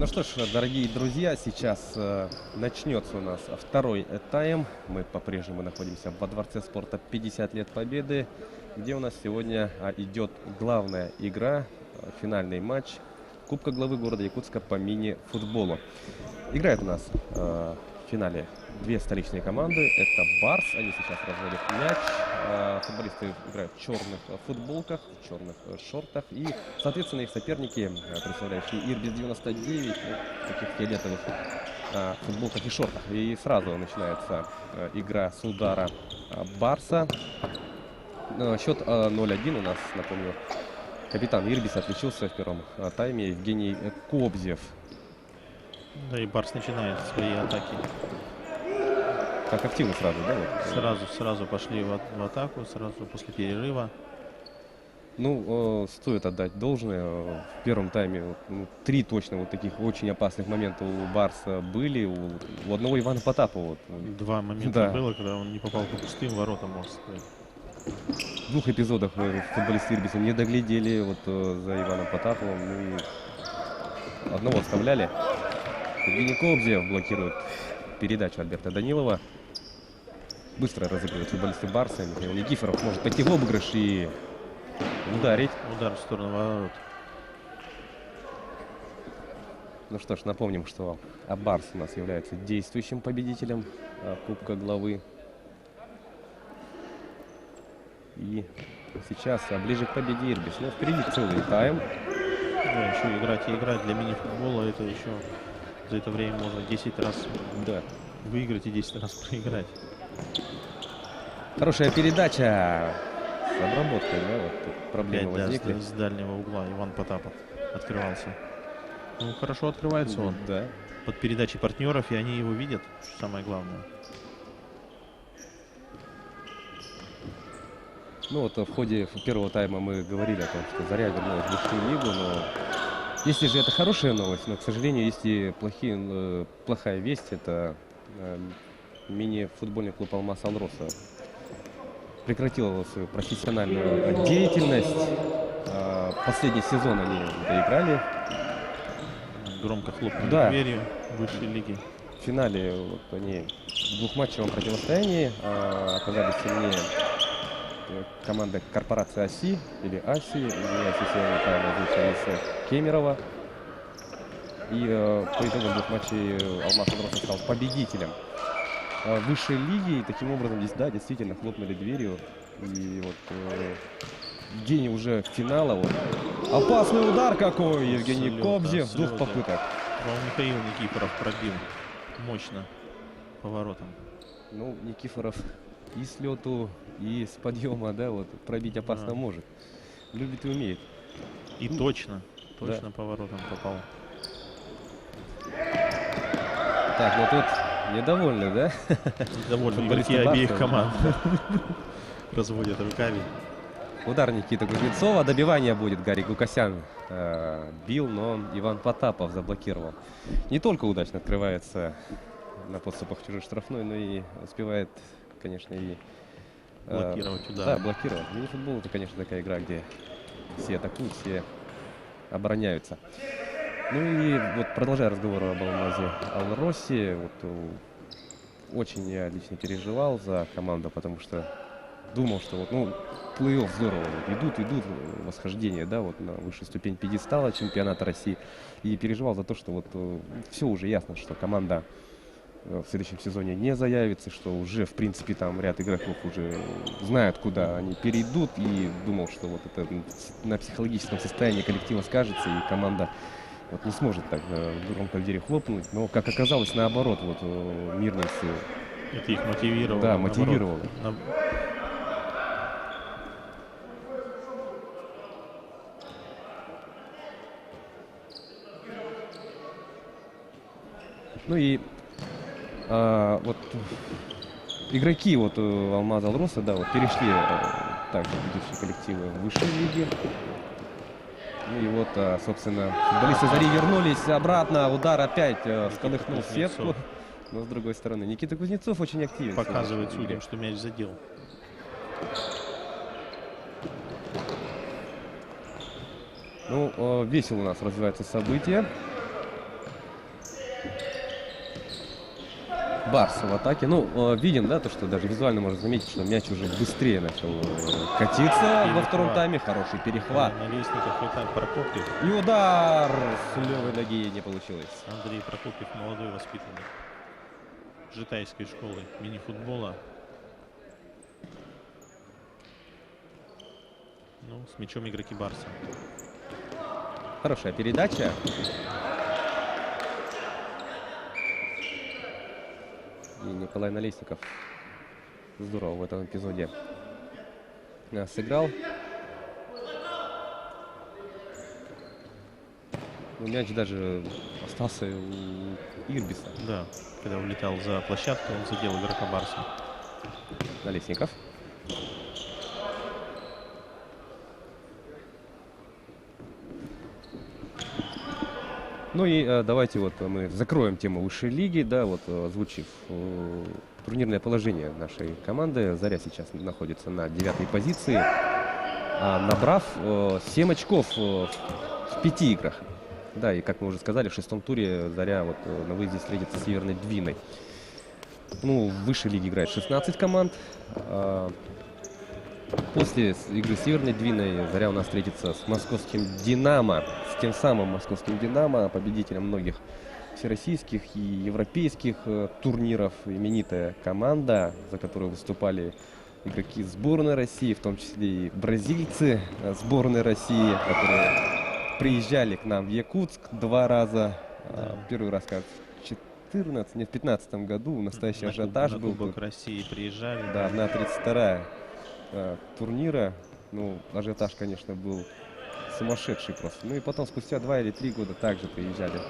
Speaker 1: Ну что ж, дорогие друзья, сейчас начнется у нас второй тайм. Мы по-прежнему находимся во Дворце спорта 50 лет Победы, где у нас сегодня идет главная игра, финальный матч Кубка главы города Якутска по мини-футболу. Играет у нас в финале две столичные команды. Это Барс, они сейчас разводят мяч. Футболисты играют в черных футболках, в черных шортах. И, соответственно, их соперники, представляющие Ирбис 99, в таких фиолетовых футболках и шортах. И сразу начинается игра с удара Барса. Счет 0-1 у нас, напомню. Капитан Ирбис отличился в первом тайме, Евгений Кобзев.
Speaker 2: Да, и Барс начинает свои атаки.
Speaker 1: Так активно сразу, да? Вот?
Speaker 2: Сразу пошли в атаку, сразу после перерыва.
Speaker 1: Ну, стоит отдать должное. В первом тайме три точно вот таких очень опасных момента у Барса были. У одного Ивана Потапова.
Speaker 2: Два момента было, когда он не попал по пустым воротам.
Speaker 1: В двух эпизодах футболисты Ирбиса не доглядели вот за Иваном Потаповым. Ну, и одного оставляли. Евгений Кобзев блокирует передачу Альберта Данилова. Быстро разыгрывают футболисты Барса. Михаил Никифоров может пойти в обыгрыш и ударить.
Speaker 2: Удар в сторону ворот.
Speaker 1: Ну что ж, напомним, что Барс у нас является действующим победителем Кубка главы. И сейчас ближе к победе Ирбис. Но впереди целый тайм.
Speaker 2: Да, еще играть и играть. Для мини-футбола это еще за это время можно 10 раз выиграть и 10 раз проиграть.
Speaker 1: Хорошая передача с обработкой, да, вот проблемы возникли.
Speaker 2: С дальнего угла Иван Потапов открывался. Ну, хорошо открывается он.
Speaker 1: Да.
Speaker 2: Под передачей партнеров, и они его видят, что самое главное.
Speaker 1: Ну вот в ходе первого тайма мы говорили о том, что Заря вернулась в высшую лигу, но если же это хорошая новость, но, к сожалению, есть и плохая весть, это мини-футбольный клуб «Алмаз Алроса» прекратил свою профессиональную деятельность. Последний сезон они доиграли.
Speaker 2: Громко хлопнули дверью высшей лиги.
Speaker 1: В финале вот они в двухматчевом противостоянии оказались сильнее команда корпорации АСИ, или АСИ, извиняюсь, если я неправильно озвучил, из Кемерово. И по итогам двух матчей «Алмаз Алроса» стал победителем высшей лиги. И таким образом здесь, да, действительно хлопнули дверью. И вот в день уже финала вот опасный удар какой! Евгений Кобзев с двух попыток.
Speaker 2: Михаил Никифоров пробил мощно поворотом.
Speaker 1: Ну, Никифоров и с лету, и с подъема, да, вот пробить опасно может. Любит и умеет.
Speaker 2: И точно поворотом попал.
Speaker 1: Так, ну тут недовольны, да?
Speaker 2: Недовольны игроки обеих команд. Разводят руками.
Speaker 1: Удар Никиты Кузнецова. Добивание будет. Гарик Гукасян бил, но Иван Потапов заблокировал. Не только удачно открывается на подступах в чужой штрафной, но и успевает, конечно, и
Speaker 2: блокировать удар.
Speaker 1: Да, блокировать. Мини-футбол — это, конечно, такая игра, где все атакуют, все обороняются. Ну и вот, продолжая разговор об Алмазе Алросе, вот, очень я лично переживал за команду, потому что думал, что вот, ну, плей-офф здорово, вот, идут восхождение, да, вот на высшую ступень пьедестала чемпионата России. И переживал за то, что вот все уже ясно, что команда в следующем сезоне не заявится, что уже, в принципе, там ряд игроков уже знают, куда они перейдут. И думал, что вот это на психологическом состоянии коллектива скажется, и команда вот не сможет так громко в двери хлопнуть. Но, как оказалось, наоборот, вот мирнейцы.
Speaker 2: Это их мотивировало.
Speaker 1: Да, мотивировало. Ну и вот игроки вот Алмаза Алроса, да, вот перешли также ведущие коллективы в высшей лиге. Ну и вот, собственно, футболисты Зари вернулись обратно. Удар опять сколыхнул сетку. Но с другой стороны, Никита Кузнецов очень активен.
Speaker 2: Показывает судьям, что мяч задел.
Speaker 1: Ну, весело у нас развивается событие. Барс в атаке. Ну, видим, да, то, что даже визуально можно заметить, что мяч уже быстрее начал катиться во втором тайме. Хороший перехват.
Speaker 2: Налестников и так Прокопьев.
Speaker 1: И удар с левой ноги не получилось.
Speaker 2: Андрей Прокопьев, молодой воспитанник житайской школы мини-футбола. Ну, с мячом игроки Барса.
Speaker 1: Хорошая передача. И Николай Налестников здорово в этом эпизоде сыграл. Но мяч даже остался у Ирбиса.
Speaker 2: Да, когда улетал за площадку, он задел игрока Барса.
Speaker 1: Налестников. Ну и давайте вот мы закроем тему высшей лиги, да, вот озвучив турнирное положение нашей команды. Заря сейчас находится на 9-й позиции, набрав 7 очков в 5 играх. Да, и как мы уже сказали, в 6-м туре Заря вот на выезде встретится с Северной Двиной. Ну, в высшей лиге играет 16 команд. После игры с Северной Двиной Заря у нас встретится с московским «Динамо», с тем самым московским «Динамо», победителем многих всероссийских и европейских турниров. Именитая команда, за которую выступали игроки сборной России, в том числе и бразильцы сборной России, которые приезжали к нам в Якутск 2 раза. Первый раз, как в 2015 году, настоящий ажиотаж был.
Speaker 2: На Кубок России приезжали.
Speaker 1: Да, 1/32 турнира. Ну, ажиотаж, конечно, был сумасшедший просто. Ну и потом, спустя 2 или 3 года, также приезжали,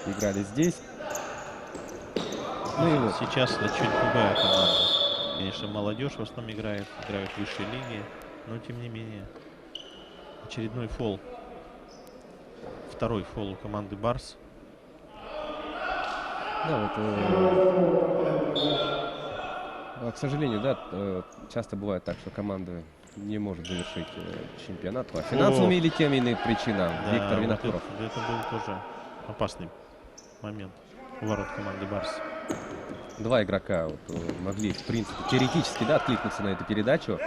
Speaker 1: играли здесь. Ну и вот.
Speaker 2: Сейчас это чуть другая команда. Конечно, молодежь в основном играют в высшей лиге, но тем не менее. Очередной фол. Второй фол у команды Барс.
Speaker 1: Да, вот, к сожалению, да, часто бывает так, что команда не может завершить чемпионат по финансовым или тем или иным причинам.
Speaker 2: Да,
Speaker 1: Виктор Винокуров.
Speaker 2: Это был тоже опасный момент у ворот команды Барс.
Speaker 1: 2 игрока вот, могли, в принципе, теоретически, да, откликнуться на эту передачу.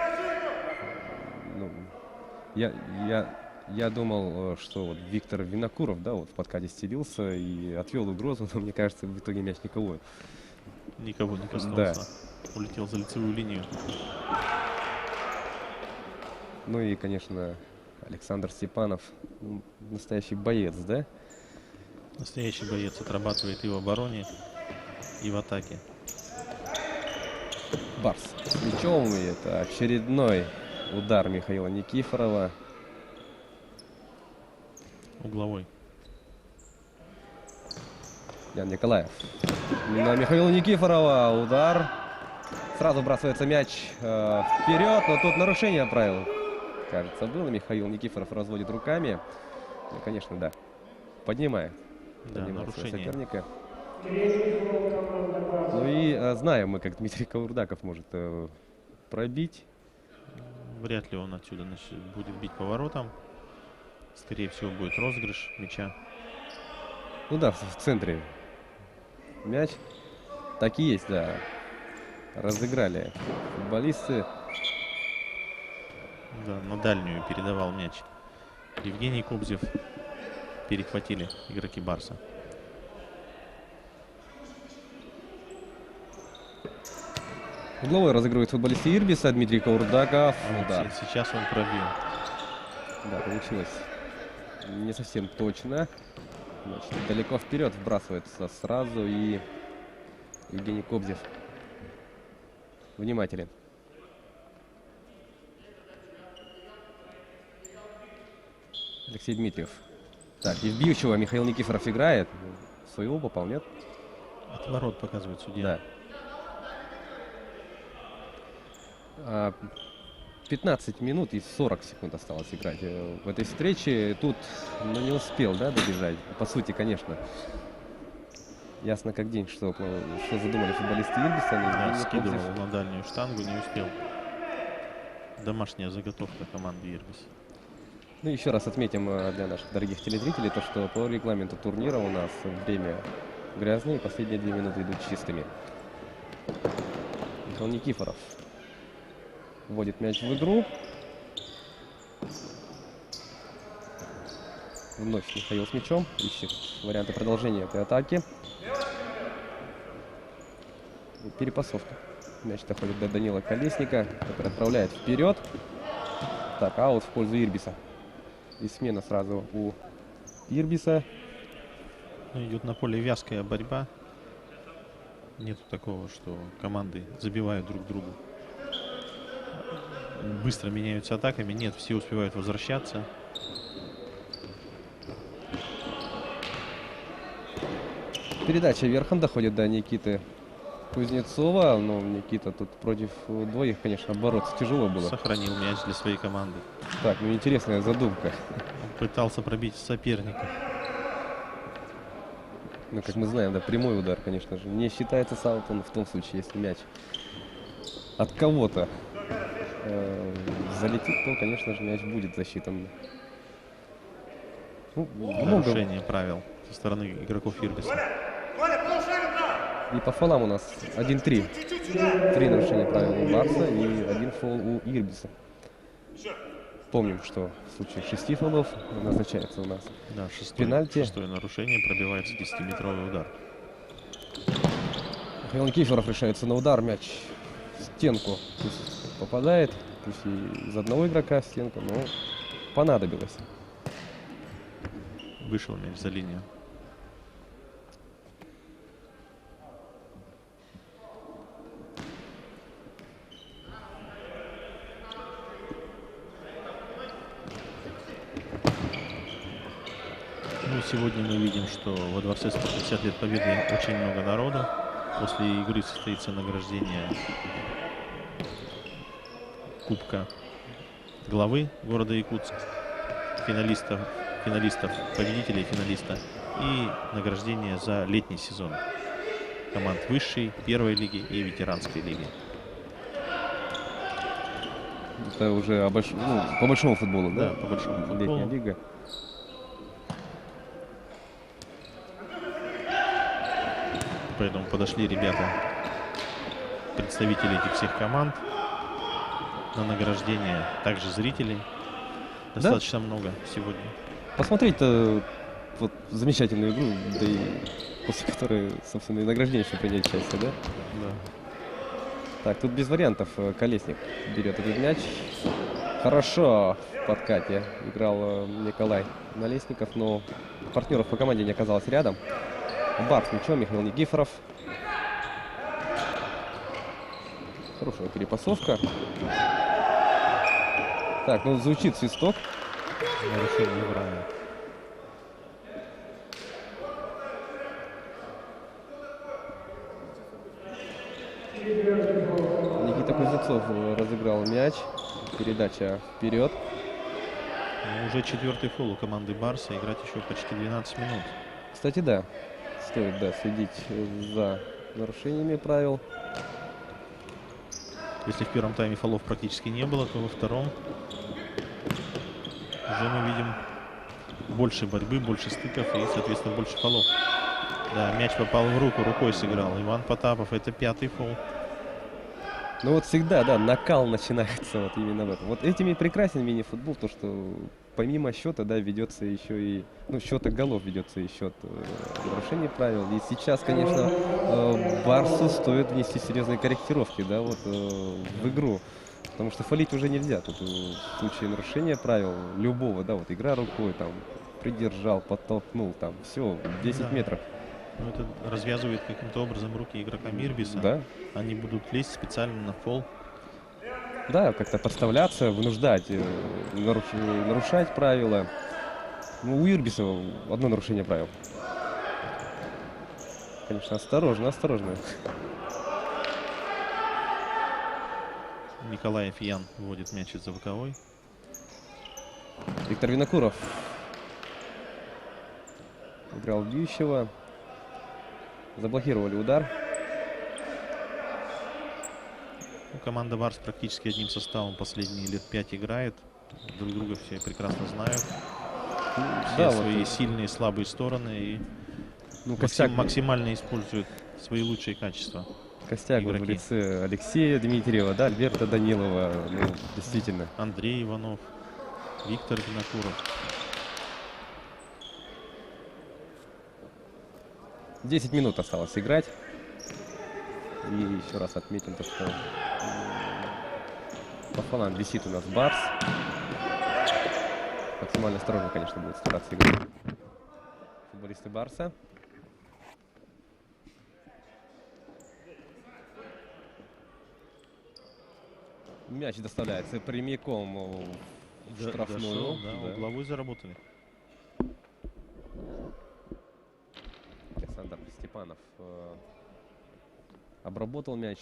Speaker 1: Ну, я думал, что вот Виктор Винокуров, да, вот в подкаде стелился и отвел угрозу, но мне кажется, в итоге мяч никого
Speaker 2: не коснулся.
Speaker 1: Да.
Speaker 2: Улетел за лицевую линию.
Speaker 1: Ну и, конечно, Александр Степанов, настоящий боец, да?
Speaker 2: Настоящий боец, отрабатывает и в обороне, и в атаке.
Speaker 1: Барс с мячом, и это очередной удар Михаила Никифорова.
Speaker 2: Угловой.
Speaker 1: Ян Николаев. На Михаила Никифорова удар. Сразу бросается мяч вперед, но тут нарушение правил, кажется, было. Михаил Никифоров разводит руками. И, конечно, да, поднимает своего соперника. Ну и знаем мы, как Дмитрий Каурдаков может пробить.
Speaker 2: Вряд ли он отсюда будет бить по воротам. Скорее всего, будет розыгрыш мяча.
Speaker 1: Ну да, в центре мяч. Так и есть, да. Разыграли футболисты.
Speaker 2: Да, на дальнюю передавал мяч Евгений Кобзев. Перехватили игроки Барса.
Speaker 1: Угловой разыгрывает футболисты Ирбиса. Дмитрий Каурдаков. Удар.
Speaker 2: Сейчас он пробил.
Speaker 1: Да, получилось не совсем точно. Значит, далеко вперед вбрасывается сразу, и Евгений Кобзев внимателен. Алексей Дмитриев. Так, и в бьющего Михаил Никифоров играет. Своего попал, нет?
Speaker 2: От ворот показывает судья.
Speaker 1: Да. 15 минут и 40 секунд осталось играть в этой встрече. Тут не успел, да, добежать. По сути, конечно, ясно как день, что задумали футболисты Ирбиса.
Speaker 2: Да, скидывал на дальнюю штангу, не успел. Домашняя заготовка команды Ирбис.
Speaker 1: Ну, еще раз отметим для наших дорогих телезрителей то, что по регламенту турнира у нас время грязное, и последние 2 минуты идут чистыми. Михаил Никифоров вводит мяч в игру. Вновь Михаил с мячом. Ищет варианты продолжения этой атаки. Перепасовка. Мяч доходит до Данила Колесника, который отправляет вперед. Так, аут в пользу Ирбиса. И смена сразу у Ирбиса.
Speaker 2: Ну, идет на поле вязкая борьба. Нету такого, что команды забивают друг другу. Быстро меняются атаками. Нет, все успевают возвращаться.
Speaker 1: Передача верхом доходит до Никиты Кузнецова. Но Никита тут против двоих, конечно, бороться тяжело было.
Speaker 2: Сохранил мяч для своей команды.
Speaker 1: Так, ну интересная задумка.
Speaker 2: Он пытался пробить соперника.
Speaker 1: Ну, как мы знаем, да, прямой удар, конечно же, не считается аутом в том случае, если мяч от кого-то залетит, то, конечно же, мяч будет засчитан. Ну,
Speaker 2: Нарушение правил со стороны игроков Ирбиса.
Speaker 1: И по фолам у нас 1-3. 3 нарушения правил у Барса и 1 фол у Ирбиса. Помним, что в случае 6 фолов назначается у нас
Speaker 2: Да,
Speaker 1: пенальти.
Speaker 2: шестое нарушение, пробивается 10-метровый удар.
Speaker 1: Михаил Никифоров решается на удар, мяч в стенку пусть попадает, пусть и из одного игрока в стенку, но понадобилось.
Speaker 2: Вышел мяч за линию. Ну, сегодня мы видим, что во Дворце спорта 50 лет Победы очень много народу. После игры состоится награждение Кубка главы города Якутск, финалистов, победителей финалиста, и награждение за летний сезон команд высшей, первой лиги и ветеранской лиги.
Speaker 1: Это уже по большому футболу, да?
Speaker 2: Да, по большому футболу.
Speaker 1: Летняя лига.
Speaker 2: Поэтому подошли ребята, представители этих всех команд, на награждение. Также зрителей достаточно много сегодня.
Speaker 1: Посмотреть-то вот замечательную игру, да и после которой, собственно, и награждение еще принять участие, да?
Speaker 2: Да.
Speaker 1: Так, тут без вариантов. Колесник берет этот мяч. Хорошо в подкате играл Николай Налесников, но партнеров по команде не оказалось рядом. Барс мячом, Михаил Никифоров. Хорошая перепасовка. Так, ну звучит свисток.
Speaker 2: Нарушение правил.
Speaker 1: Никита Кузнецов разыграл мяч. Передача вперед.
Speaker 2: Ну, уже 4-й фол у команды Барса. Играть еще почти 12 минут.
Speaker 1: Кстати, да, стоит следить за нарушениями правил.
Speaker 2: Если в первом тайме фолов практически не было, то во втором уже мы видим больше борьбы, больше стыков и, соответственно, больше фолов. Да, мяч попал в руку, рукой сыграл Иван Потапов. Это 5-й фол.
Speaker 1: Ну вот всегда, да, накал начинается вот именно в этом. Вот этим и прекрасен мини-футбол, то что помимо счета, да, ведется еще и, ну, счета голов ведется и счет нарушений правил. И сейчас, конечно, Барсу стоит внести серьезные корректировки, да, вот в игру. Потому что фолить уже нельзя. Тут в случае нарушения правил любого, да, вот игра рукой, там, придержал, подтолкнул, там, все, 10
Speaker 2: Да.
Speaker 1: метров.
Speaker 2: Ну, это развязывает каким-то образом руки игрока Ирбиса.
Speaker 1: Да.
Speaker 2: Они будут лезть специально на фол.
Speaker 1: Да, как-то подставляться, вынуждать, нарушать правила. Ну, у Ирбиса одно нарушение правил. Конечно, осторожно, осторожно.
Speaker 2: Николай Фиян вводит мяч из-за боковой.
Speaker 1: Виктор Винокуров играл бьющего. Заблокировали удар.
Speaker 2: Ну, команда Барс практически одним составом последние лет 5 играет. Друг друга все прекрасно знают. Все
Speaker 1: Да,
Speaker 2: свои
Speaker 1: вот,
Speaker 2: сильные и слабые стороны. И
Speaker 1: ну, костяк,
Speaker 2: максимально используют свои лучшие качества.
Speaker 1: Костяк вот в
Speaker 2: игроки.
Speaker 1: лице Алексея Дмитриева, да, Альберта Данилова. Ну, действительно.
Speaker 2: Андрей Иванов, Виктор Винокуров.
Speaker 1: 10 минут осталось играть. И еще раз отметим то, что по фалам висит у нас Барс. Максимально осторожно, конечно, будет стараться играть футболисты Барса. Мяч доставляется прямиком в штрафную.
Speaker 2: Да, угловой заработали.
Speaker 1: Александр Степанов обработал мяч.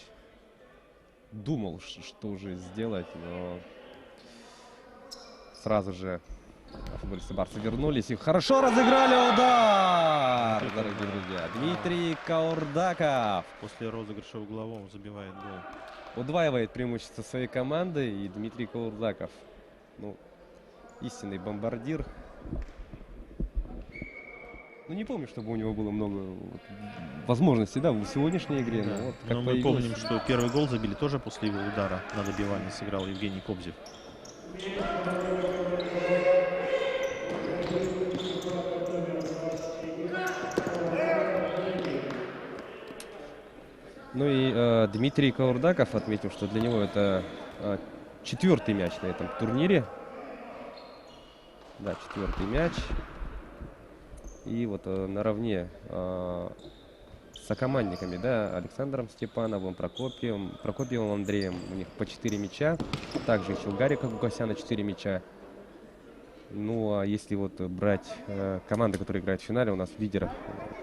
Speaker 1: Думал, что уже сделать, но сразу же футболисты Барса вернулись и хорошо разыграли удар! Дорогие друзья, Дмитрий Каурдаков
Speaker 2: После розыгрыша углового забивает гол.
Speaker 1: удваивает преимущество своей команды, и Дмитрий Каурдаков, ну, истинный бомбардир. Ну, не помню, чтобы у него было много возможностей, да, в сегодняшней игре.
Speaker 2: Да.
Speaker 1: Но вот как
Speaker 2: Но мы
Speaker 1: появилось-
Speaker 2: помним, что первый гол забили тоже после его удара на добивание, сыграл Евгений Кобзев.
Speaker 1: Ну и Дмитрий Каурдаков отметил, что для него это 4-й мяч на этом турнире. Да, 4-й мяч. И вот наравне с сокомандниками, да, Александром Степановым, Прокопьевым Андреем. У них по 4 мяча. Также еще у Гарика Гукасяна 4 мяча. Ну, а если вот брать команды, которые играют в финале, у нас лидер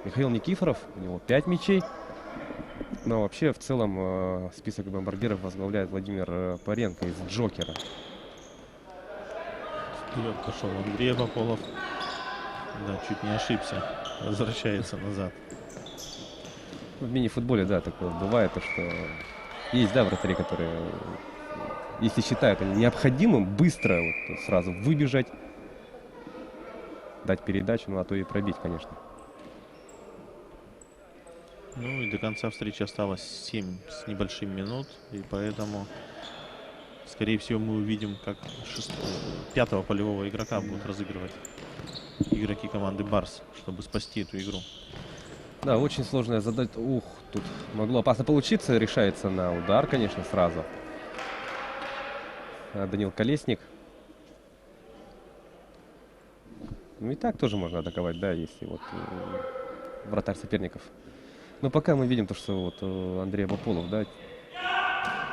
Speaker 1: Михаил Никифоров, у него 5 мячей. Но вообще, в целом, список бомбардиров возглавляет Владимир Паренко из Джокера.
Speaker 2: Вперед пошел Андрей Пополов. Да, чуть не ошибся. Возвращается назад.
Speaker 1: В мини-футболе, да, такое бывает, то, что есть, да, вратари, которые, если считают они необходимым, быстро вот сразу выбежать, дать передачу, ну а то и пробить, конечно.
Speaker 2: Ну и до конца встречи осталось 7 с небольшим минут. И поэтому, скорее всего, мы увидим, как пятого полевого игрока будут разыгрывать игроки команды Барс, чтобы спасти эту игру.
Speaker 1: Да, очень сложная задача. Ух, тут могло опасно получиться. Решается на удар, конечно, сразу. Данил Колесник. Ну и так тоже можно атаковать, да, если вот вратарь соперников. Но пока мы видим то, что вот Андрей Пополов, да,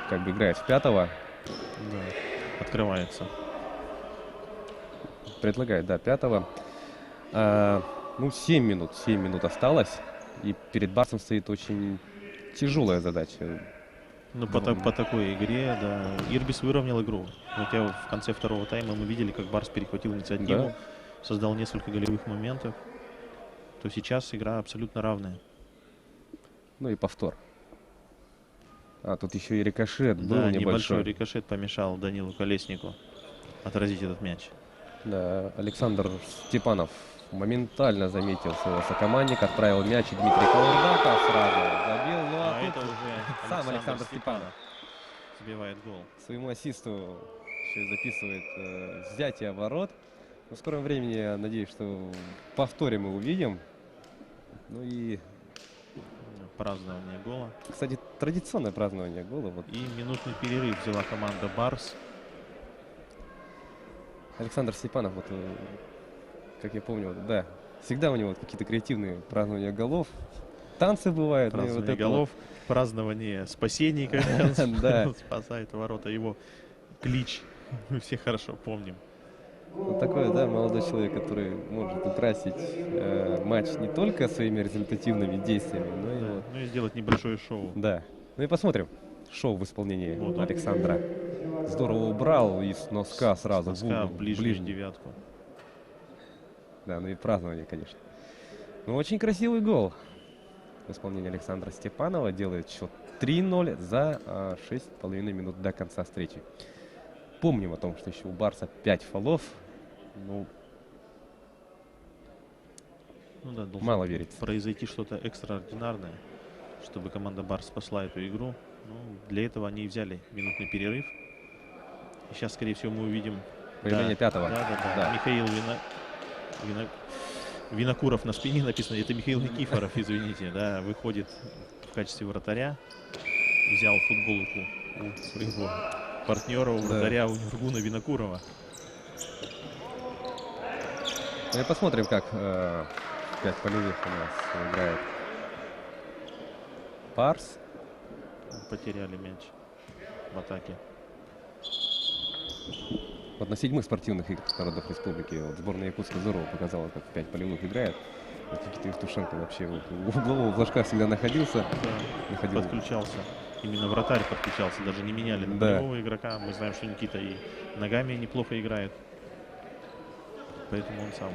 Speaker 1: как бы играет в пятого.
Speaker 2: Да, открывается.
Speaker 1: Предлагает, да, пятого. Ну, 7 минут осталось. И перед Барсом стоит очень тяжелая задача.
Speaker 2: Ну, по такой игре, да, Ирбис выровнял игру. Хотя в конце второго тайма мы видели, как Барс перехватил инициативу,
Speaker 1: Да.
Speaker 2: создал несколько голевых моментов. То сейчас игра абсолютно равная.
Speaker 1: Ну и повтор. Тут еще и рикошет был
Speaker 2: Да,
Speaker 1: небольшой.
Speaker 2: небольшой рикошет помешал Данилу Колеснику отразить этот мяч.
Speaker 1: Да, Александр Степанов моментально заметил своего сокомандника, отправил мяч, и Дмитрий Каурдаков сразу забил. Ну а
Speaker 2: А
Speaker 1: тут
Speaker 2: это уже
Speaker 1: сам Александр Степанов
Speaker 2: забивает гол.
Speaker 1: своему ассисту еще и записывает взятие ворот. Но в скором времени, я надеюсь, что в повторе мы увидим. Ну и,
Speaker 2: Празднование гола.
Speaker 1: кстати, традиционное празднование гола. Вот
Speaker 2: И минутный перерыв взяла команда Барс.
Speaker 1: Александр Степанов, вот, как я помню, вот, да, всегда у него вот какие-то креативные празднования голов. Танцы бывают. ну и вот
Speaker 2: Празднование
Speaker 1: это
Speaker 2: голов, празднование спасений, когда он
Speaker 1: Да.
Speaker 2: спасает ворота. Его клич мы все хорошо помним.
Speaker 1: Вот такой, да, молодой человек, который может украсить матч не только своими результативными действиями, но и
Speaker 2: Да,
Speaker 1: вот,
Speaker 2: ну и сделать небольшое шоу.
Speaker 1: да. Ну и посмотрим шоу в исполнении
Speaker 2: Вот он.
Speaker 1: Александра. Здорово убрал и с носка сразу в
Speaker 2: Носка
Speaker 1: угол,
Speaker 2: в ближнюю
Speaker 1: ближний.
Speaker 2: девятку.
Speaker 1: Да, ну и празднование, конечно. Ну, очень красивый гол в исполнении Александра Степанова. Делает счет 3-0 за 6,5 минут до конца встречи. Помним о том, что еще у Барса 5 фолов. Ну,
Speaker 2: Ну да, должно
Speaker 1: мало верится.
Speaker 2: произойти что-то экстраординарное, чтобы команда Барс спасла эту игру. Ну, для этого они и взяли минутный перерыв. И сейчас, скорее всего, мы увидим
Speaker 1: Появление пятого.
Speaker 2: Да. Михаил Винокуров на спине написано. Это Михаил Никифоров, извините, да, выходит в качестве вратаря. Взял футболку у своего партнера, у вратаря, у Нюргуна Винокурова.
Speaker 1: Ну и посмотрим, как 5 полевых у нас играет Барс.
Speaker 2: Потеряли мяч в атаке.
Speaker 1: Вот на 7-х спортивных играх народов республики вот сборная Якутска здорово показала, как 5 полевых играет. Вот Никита Евтушенко вообще вот в угловом флажка всегда находился.
Speaker 2: Да, подключался. Именно вратарь подключался. Даже не меняли на полевого игрока. Мы знаем, что Никита и ногами неплохо играет. Поэтому он сам.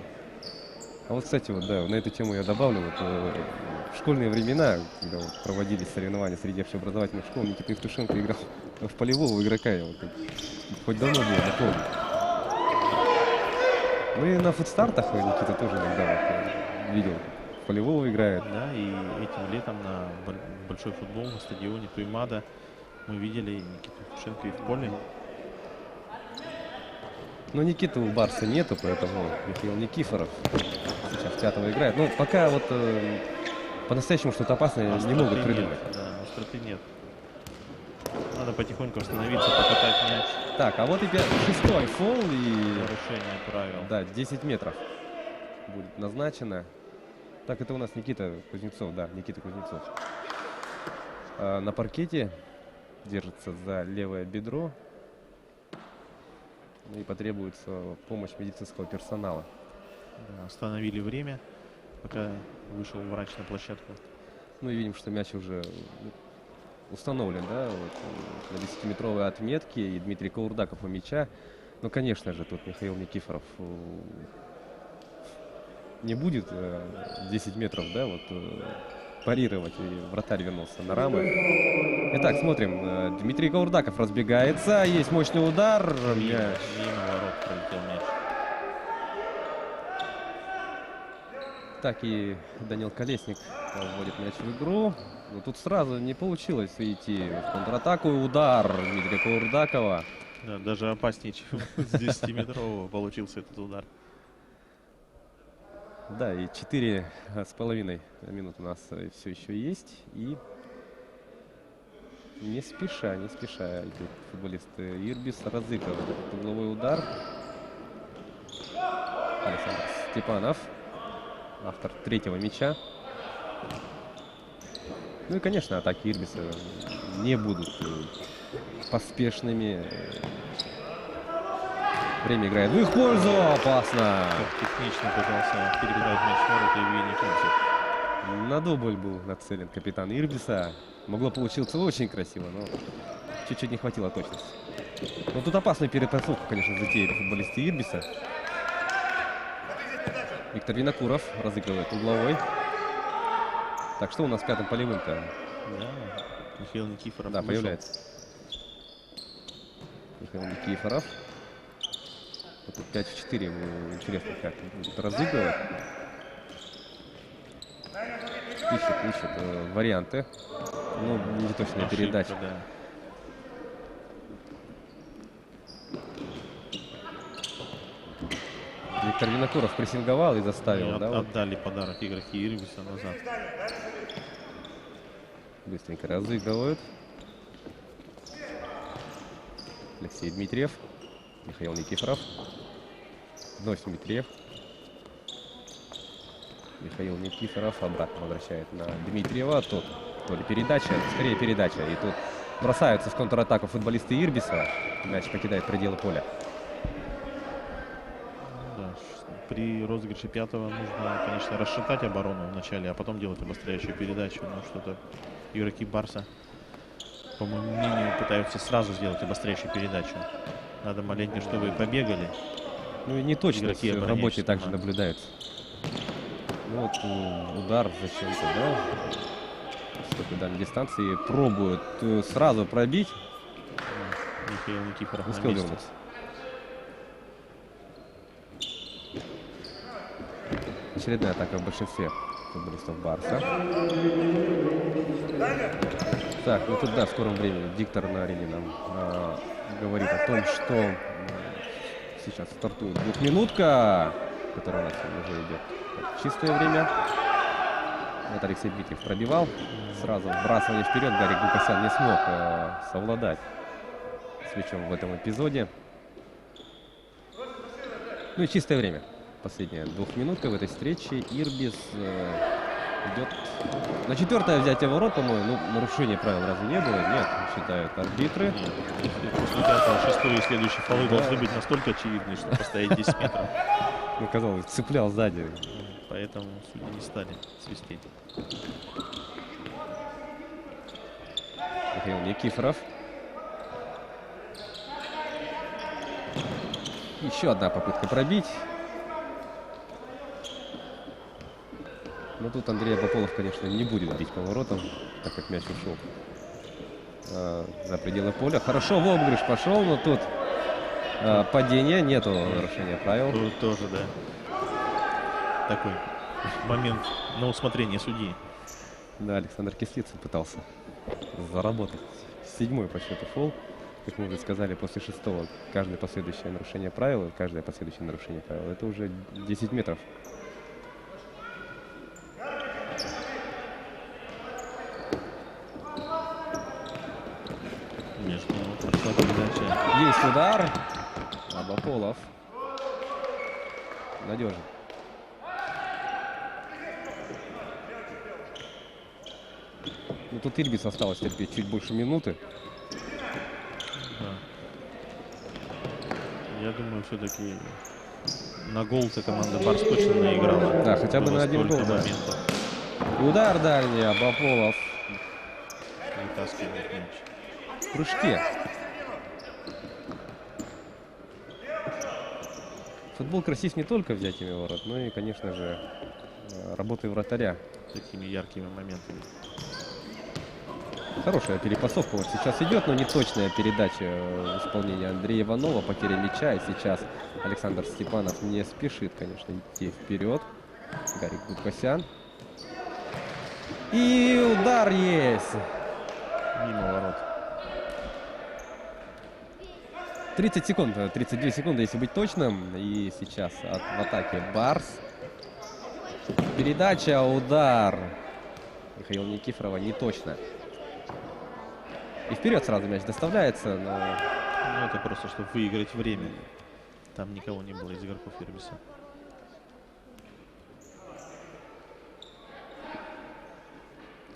Speaker 1: А вот, кстати, вот, да, на эту тему я добавлю. Вот, в школьные времена, когда вот проводились соревнования среди общеобразовательных школ, Никита Евтушенко играл в полевого игрока. Я вот, хоть давно было, напомню. Ну и на футстартах Никита тоже иногда вот, видел, полевого играет.
Speaker 2: Да, и этим летом на большой футбол на стадионе Туймада мы видели Никиту Евтушенко и в поле.
Speaker 1: Но Никиты у Барса нету, поэтому Михаил Никифоров сейчас 5-го играет. Ну, пока вот по-настоящему что-то опасное не могут придумать.
Speaker 2: Да, остроты нет. Надо потихоньку остановиться, покатать мяч.
Speaker 1: Так, а вот и 6-й фол и...
Speaker 2: Нарушение правил.
Speaker 1: Да, 10 метров будет назначено. Так, это у нас Никита Кузнецов, да, Никита Кузнецов. На паркете держится за левое бедро. И потребуется помощь медицинского персонала.
Speaker 2: Да, остановили время, пока вышел врач на площадку.
Speaker 1: Ну и видим, что мяч уже установлен, да, вот, на 10-метровой отметке. И Дмитрий Каурдаков у мяча. Ну, конечно же, тут Михаил Никифоров не будет 10 метров, да, вот парировать. И вратарь вернулся на рамы. Итак, смотрим. Дмитрий Каурдаков разбегается. Есть мощный удар.
Speaker 2: Мимо ворот пролетел мяч.
Speaker 1: Так и Данил Колесник вводит мяч в игру. Но тут сразу не получилось идти в контратаку. Удар Дмитрия Каурдакова.
Speaker 2: Да, даже опаснее, чем с 10-метрового получился этот удар.
Speaker 1: Да, и 4,5 минут у нас все еще есть. И не спеша идут футболисты Ирбис. Разыгрывает угловой удар. Александр Степанов, автор 3-го мяча. Ну и, конечно, атаки Ирбиса не будут поспешными. Время играет в их пользу. Опасно.
Speaker 2: Технично пытался передать мяч в ворота Евгений Кунцев.
Speaker 1: На дубль был нацелен капитан Ирбиса. Могло получиться очень красиво, но чуть-чуть не хватило точности. Но тут опасную перепасовку, конечно, затеяли футболисты Ирбиса. Виктор Винокуров разыгрывает угловой. Так, что у нас с 5-м полевым-то?
Speaker 2: Да, Михаил Никифоров.
Speaker 1: Да, появляется. Михаил Никифоров. Вот тут 5 в 4. Интересно, как будет разыгрывать. Ищет варианты. Ну, не точная передача.
Speaker 2: Да.
Speaker 1: Виктор Винокуров прессинговал и заставил. Да,
Speaker 2: отдали подарок игроки Ирбиса назад.
Speaker 1: Быстренько разыгрывают. Алексей Дмитриев. Михаил Никифоров. Вновь Дмитриев. Михаил Никифоров обратно возвращает на Дмитриева. Тут то ли передача, скорее передача. И тут бросаются в контратаку футболисты Ирбиса. Мяч покидает пределы поля.
Speaker 2: Да, при розыгрыше 5-го нужно, конечно, расшатать оборону вначале, а потом делать обостряющую передачу. Но что-то игроки Барса, по моему мнению, пытаются сразу сделать обостряющую передачу. Надо маленько, чтобы побегали.
Speaker 1: Ну и неточность в работе также наблюдается. Ну вот удар зачем-то, да? Что-то дальней дистанции пробуют сразу пробить.
Speaker 2: Михаил Никифоров
Speaker 1: успел вернуться. Очередная атака в большинстве футболистов Барса. Так, ну тут, да, в скором времени диктор на арене нам говорит о том, что сейчас стартует двухминутка, которая у нас уже идет в чистое время. Вот Алексей Дмитриев пробивал. Сразу вбрасывание вперед. Гарик Гукасян не смог совладать с мячом в этом эпизоде. Ну и чистое время. Последняя двухминутка в этой встрече. Ирбис идет на 4-е взятие ворот, по-моему. Ну, нарушения правил разве не было? Нет, считают арбитры.
Speaker 2: Нет, если после 5-6 и следующие фолы должны быть настолько очевидны, что постоять 10 метров.
Speaker 1: Ну, казалось, цеплял сзади.
Speaker 2: Поэтому судьи не стали свистеть.
Speaker 1: Михаил Никифоров. Еще одна попытка пробить. Но тут Андрей Абаполов, конечно, не будет бить поворотом, так как мяч ушел за пределы поля. Хорошо, в обыгрыш пошел, но тут падение, нету нарушения правил.
Speaker 2: Тут тоже, да. Такой момент на усмотрение судьи.
Speaker 1: Да, Александр Кислицын пытался заработать 7-й по счету фол. Как мы уже сказали, после 6-го каждое последующее нарушение правил, это уже 10 метров.
Speaker 2: Между прошла передача.
Speaker 1: Есть удар. Абаполов. Надежен. Ну, тут Ирбис осталось терпеть чуть больше минуты.
Speaker 2: Да. Я думаю, все-таки на гол-то команда Барс точно наиграла.
Speaker 1: Да, хотя бы
Speaker 2: Было
Speaker 1: на один гол,
Speaker 2: столько
Speaker 1: да.
Speaker 2: моментов.
Speaker 1: Удар дальний, Абаполов
Speaker 2: Вытаскивает мяч.
Speaker 1: в прыжке. Футбол красив не только взятиями ворот, но и, конечно же, работой вратаря.
Speaker 2: Такими яркими моментами.
Speaker 1: Хорошая перепасовка вот сейчас идет, но не точная передача в исполнении Андрея Иванова. Потеря мяча, и сейчас Александр Степанов не спешит, конечно, идти вперед. Гарик Гукасян. И удар есть.
Speaker 2: Мимо ворот.
Speaker 1: 30 секунд, 32 секунды, если быть точным. И сейчас в атаке Барс. Передача, удар. Михаила Никифорова не точно. И вперед сразу мяч доставляется, но...
Speaker 2: Ну, это просто, чтобы выиграть время. Там никого не было из игроков Ирбиса.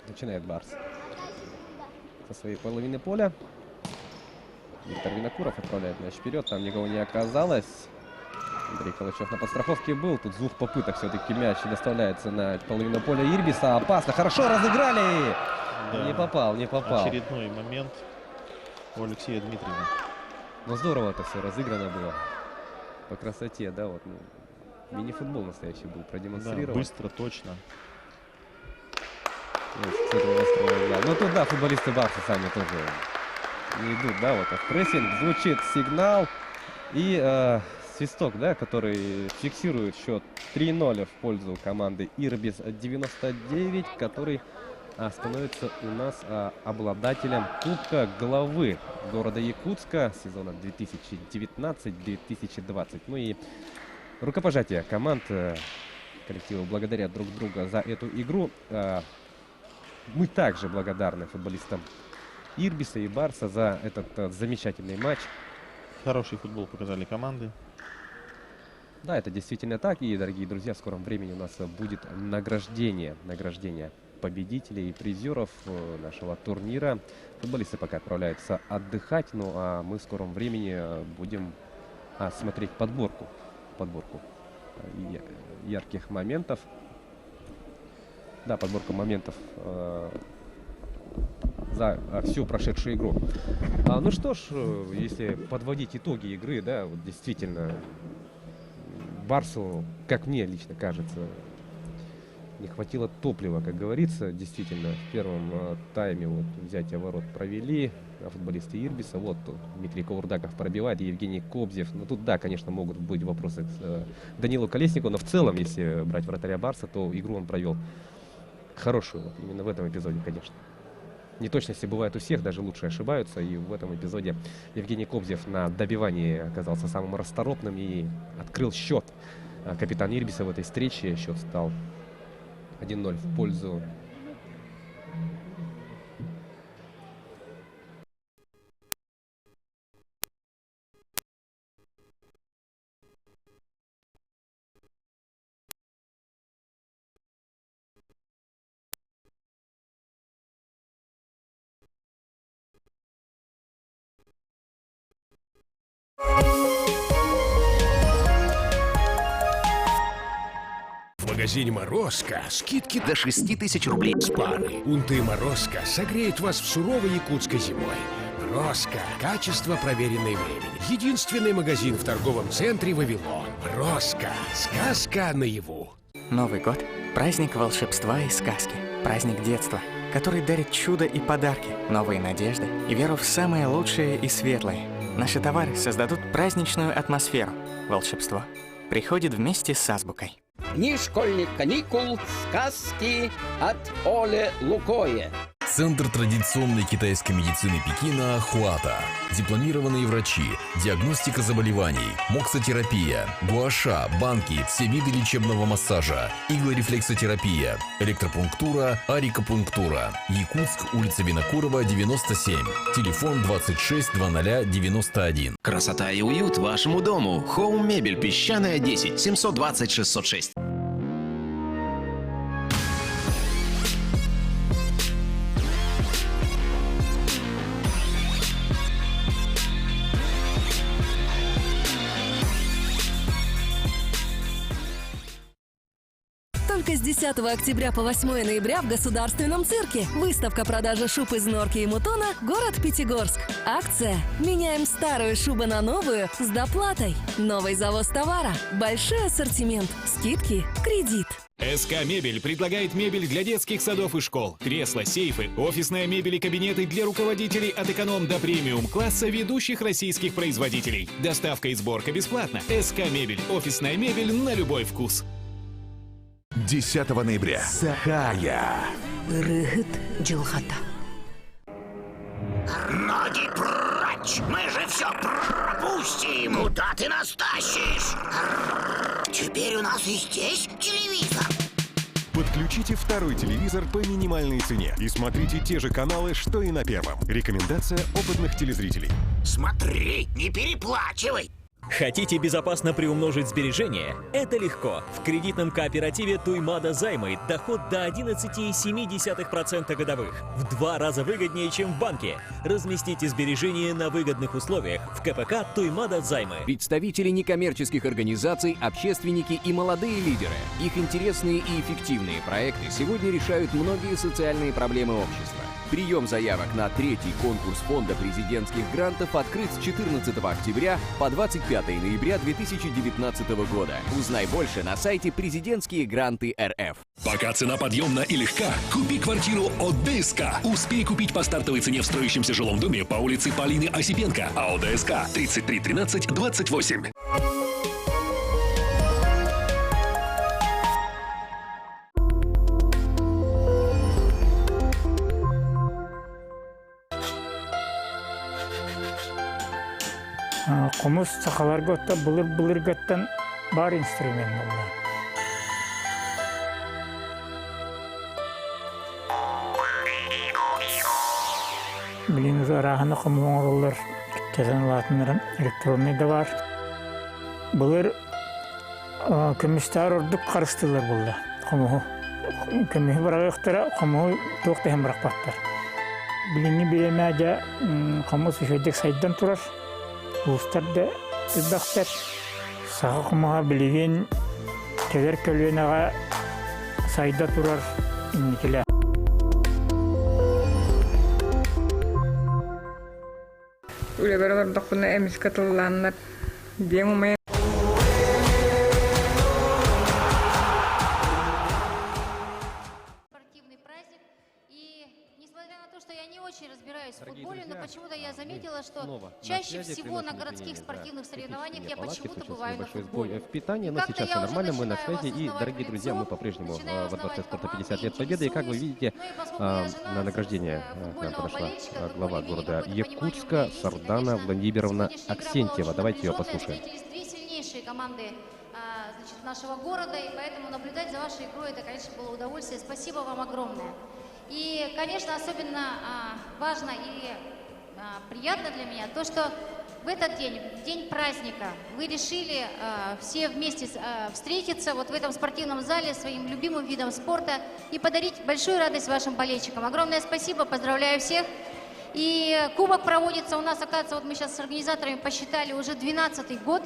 Speaker 1: Начинает Барс со своей половины поля. Виктор Винокуров отправляет мяч вперед. Там никого не оказалось. Андрей Калачев на подстраховке был. Тут с двух попыток все-таки мяч доставляется на половину поля Ирбиса. Опасно. Хорошо разыграли.
Speaker 2: Да.
Speaker 1: Не попал, не попал.
Speaker 2: Очередной момент у Алексея Дмитриева.
Speaker 1: Но здорово это все разыграно было. По красоте, да, вот. Ну, мини-футбол настоящий был
Speaker 2: Да,
Speaker 1: продемонстрирован.
Speaker 2: быстро, точно.
Speaker 1: С этого настроя, да. Ну тут, да, футболисты Барса сами тоже не идут, да, вот в прессинг. Звучит сигнал. И свисток, да, который фиксирует счет 3-0 в пользу команды Ирбис 99, который становится у нас обладателем Кубка главы города Якутска сезона 2019-2020. Ну и рукопожатие команд, коллективы благодарят друг друга за эту игру. Мы также благодарны футболистам Ирбиса и Барса за этот замечательный матч.
Speaker 2: Хороший футбол показали команды.
Speaker 1: Да, это действительно так. И, дорогие друзья, в скором времени у нас будет награждение победителей и призеров нашего турнира. Футболисты пока отправляются отдыхать, ну а мы в скором времени будем смотреть подборку ярких моментов. Да, подборка моментов за всю прошедшую игру. Ну что ж, если подводить итоги игры, да, вот действительно Барсу, как мне лично кажется, не хватило топлива, как говорится. Действительно, в первом тайме вот взятие ворот провели футболисты Ирбиса. Вот тут Дмитрий Каурдаков пробивает, и Евгений Кобзев. Ну тут, да, конечно, могут быть вопросы к Данилу Колеснику, но в целом, если брать вратаря Барса, то игру он провел хорошую. Вот именно в этом эпизоде, конечно. Неточности бывают у всех, даже лучшие ошибаются. И в этом эпизоде Евгений Кобзев на добивании оказался самым расторопным и открыл счет. Капитан Ирбиса в этой встрече. Счет стал 1-0 в пользу
Speaker 3: В магазине «Морозко» скидки
Speaker 4: до 6000 рублей.
Speaker 3: с пары. Унты «Морозко» согреют вас в суровой якутской зимой. «Морозко» – качество, проверенное временем. Единственный магазин в торговом центре «Вавилон». «Морозко» – сказка наяву.
Speaker 5: Новый год – праздник волшебства и сказки. Праздник детства, который дарит чудо и подарки, новые надежды и веру в самое лучшее и светлое. Наши товары создадут праздничную атмосферу. Волшебство приходит вместе с азбукой.
Speaker 6: Дни школьных каникул, сказки от Оле Лукоя.
Speaker 7: Центр традиционной китайской медицины Пекина «Хуата». Дипломированные врачи, диагностика заболеваний, моксотерапия, гуаша, банки, все виды лечебного массажа, иглорефлексотерапия, электропунктура, арикопунктура. Якутск, улица Винокурова, 97. Телефон 26 00 91.
Speaker 4: Красота и уют вашему дому. Home Мебель, Песчаная, 10, 720 606.
Speaker 8: Только с 10 октября по 8 ноября в Государственном цирке выставка продажи шуб из норки и мутона «Город Пятигорск». Акция «Меняем старую шубу на новую с доплатой». Новый завоз товара, большой ассортимент, скидки, кредит.
Speaker 9: СК Мебель предлагает мебель для детских садов и школ. Кресла, сейфы, офисная мебель и кабинеты для руководителей от эконом до премиум класса ведущих российских производителей. Доставка и сборка бесплатно. СК Мебель. Офисная мебель на любой вкус.
Speaker 10: 10 ноября. Сахая.
Speaker 8: Рыгыт Джилхата.
Speaker 11: Ноги прочь! Мы же все пропустим! Куда ты нас тащишь? Теперь у нас и здесь телевизор.
Speaker 12: Подключите второй телевизор по минимальной цене и смотрите те же каналы, что и на первом. Рекомендация опытных телезрителей.
Speaker 11: Смотри, не переплачивай!
Speaker 13: Хотите безопасно приумножить сбережения? Это легко. В кредитном кооперативе Туймада Займы доход до 11,7% годовых. В 2 раза выгоднее, чем в банке. Разместите сбережения на выгодных условиях в КПК Туймада Займы.
Speaker 14: Представители некоммерческих организаций, общественники и молодые лидеры. Их интересные и эффективные проекты сегодня решают многие социальные проблемы общества. Прием заявок на 3-й конкурс фонда президентских грантов открыт с 14 октября по 25 ноября 2019 года. Узнай больше на сайте «Президентские гранты РФ».
Speaker 3: Пока цена подъемна и легка, купи квартиру от ДСК. Успей купить по стартовой цене в строящемся жилом доме по улице Полины Осипенко, АО ДСК 33 13 28.
Speaker 15: Комус сақаларға отта бұлыр-бұлырғаттан бар инструмент болды. Білін өзі арағына қомуын олар кезен латынырын электронный да бар. Бұлыр көмістер ордық қарыстылар болды. Көмігі бұрақ өқтіра, қомуы тоқтайын бұрақ бақтар. Біліні білеме әде қомус үшедік сайдан тұрар. Устарда тидбахтар саға құмаға білеген кедер көлуенаға сайда тұрар инекелі.
Speaker 16: Үлебер ордақпыны әміз қатылыланлар дем ұмай.
Speaker 17: заметила, что
Speaker 1: снова на
Speaker 17: чаще
Speaker 1: связи.
Speaker 17: всего на
Speaker 1: Приносим
Speaker 17: городских
Speaker 1: извинения
Speaker 17: спортивных
Speaker 1: за
Speaker 17: соревнованиях я
Speaker 1: технические
Speaker 17: почему-то
Speaker 1: неполадки.
Speaker 17: бываю на
Speaker 1: Случился небольшой сбой
Speaker 17: футболе.
Speaker 1: в питании, но
Speaker 17: Как-то
Speaker 1: сейчас
Speaker 17: я
Speaker 1: все
Speaker 17: уже
Speaker 1: нормально, мы на
Speaker 17: начинаю
Speaker 1: связи.
Speaker 17: вас
Speaker 1: И,
Speaker 17: узнавать
Speaker 1: дорогие
Speaker 17: в
Speaker 1: друзья, мы
Speaker 17: лицо,
Speaker 1: по-прежнему
Speaker 17: начинаю
Speaker 1: во Дворце
Speaker 17: узнавать
Speaker 1: спорта
Speaker 17: команды,
Speaker 1: 50 лет Победы. И как вы
Speaker 17: интересуюсь.
Speaker 1: видите,
Speaker 17: Ну и поскольку я жена
Speaker 1: на награждение
Speaker 17: футбольного
Speaker 1: подошла
Speaker 17: болельщика, то
Speaker 1: глава
Speaker 17: более-менее
Speaker 1: города
Speaker 17: какое-то понимание у
Speaker 1: Якутска
Speaker 17: меня есть. И,
Speaker 1: Сардана
Speaker 17: конечно,
Speaker 1: Владимировна
Speaker 17: сегодняшняя игра была
Speaker 1: Аксентьева.
Speaker 17: очень
Speaker 1: Давайте ее
Speaker 17: напряженная,
Speaker 1: послушаем.
Speaker 17: встретились две сильнейшие команды значит, нашего города, и поэтому наблюдать за вашей игрой, это, конечно, было удовольствие. Спасибо вам огромное. И, конечно, особенно важно и приятно для меня то, что в этот день, в день праздника, вы решили все вместе встретиться вот в этом спортивном зале своим любимым видом спорта и подарить большую радость вашим болельщикам. Огромное спасибо, поздравляю всех. И кубок проводится у нас, оказывается, вот мы сейчас с организаторами посчитали, уже 12-й год.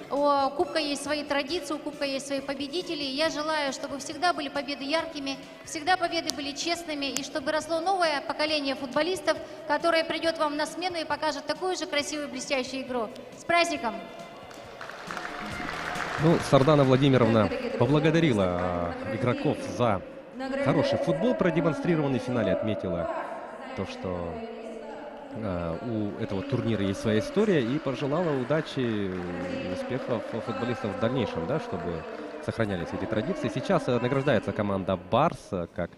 Speaker 17: У кубка есть свои традиции, у кубка есть свои победители. Я желаю, чтобы всегда были победы яркими, всегда победы были честными, и чтобы росло новое поколение футболистов, которое придет вам на смену и покажет такую же красивую блестящую игру. С праздником!
Speaker 1: Ну, Сардана Владимировна поблагодарила игроков за хороший футбол, продемонстрированный в финале, отметила то, что у этого турнира есть своя история, и пожелала удачи и успехов футболистов в дальнейшем, да, чтобы сохранялись эти традиции. Сейчас награждается команда «Барс» как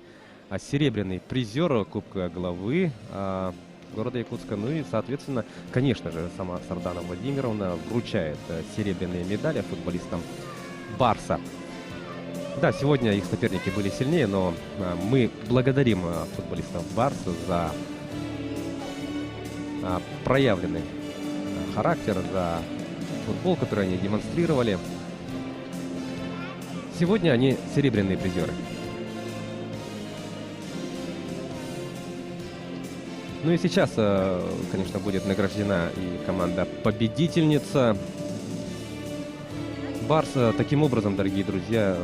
Speaker 1: серебряный призер Кубка главы города Якутска. Ну и, соответственно, конечно же, сама Сардана Владимировна вручает серебряные медали футболистам «Барса». Да, сегодня их соперники были сильнее, но мы благодарим футболистов «Барса» за проявленный характер, за футбол, который они демонстрировали. Сегодня они серебряные призеры. Ну и сейчас, конечно, будет награждена и команда-победительница. Барс таким образом, дорогие друзья,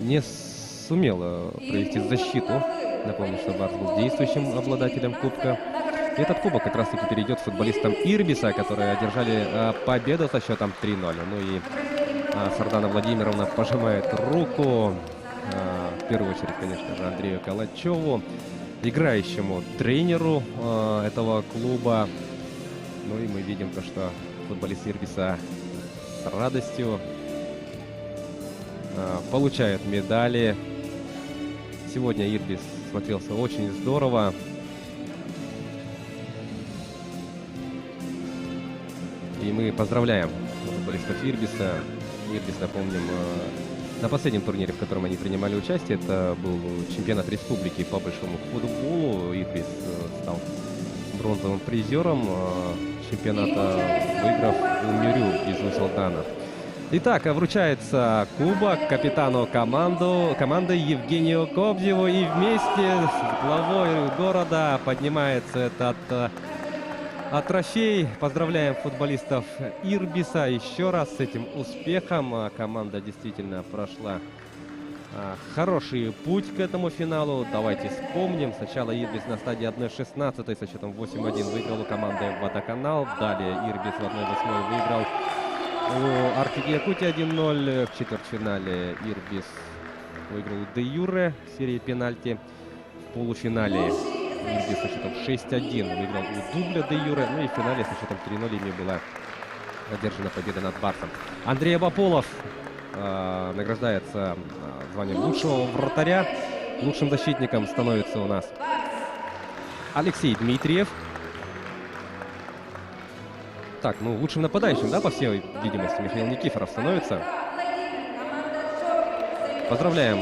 Speaker 1: не сумел провести защиту. Напомню, что Барс был действующим обладателем кубка. И этот кубок как раз-таки перейдет футболистам Ирбиса, которые одержали победу со счетом 3-0. Ну и Сардана Владимировна пожимает руку, в первую очередь, конечно же, Андрею Калачеву, играющему тренеру этого клуба. Ну и мы видим то, что футболист Ирбиса с радостью получает медали. Сегодня Ирбис смотрелся очень здорово. И мы поздравляем футболистов Ирбиса. Ирбис, напомним, на последнем турнире, в котором они принимали участие, это был чемпионат республики по большому футболу. Ирбис стал бронзовым призером чемпионата, выиграв у Мюрю из Нур-Султана. Итак, вручается кубок капитану команды Евгению Кобзеву. И вместе с главой города поднимается этот трофей. Поздравляем футболистов Ирбиса еще раз с этим успехом. Команда действительно прошла хороший путь к этому финалу. Давайте вспомним. Сначала Ирбис на стадии 1/16 со счетом 8-1 выиграл у команды «Водоканал». Далее Ирбис в 1/8 выиграл у Арктики Якутии 1-0. В четвертьфинале Ирбис выиграл у Де Юре в серии пенальти. В полуфинале Ирбис со счетом 6-1 выиграл у Дубля Де Юре. Ну и в финале со счетом 3-0 ими была одержана победа над Барсом. Андрей Абаполов награждается званием лучшего вратаря. Лучшим защитником становится у нас Алексей Дмитриев. Так, ну лучшим нападающим, да, по всей видимости, Михаил Никифоров становится. Поздравляем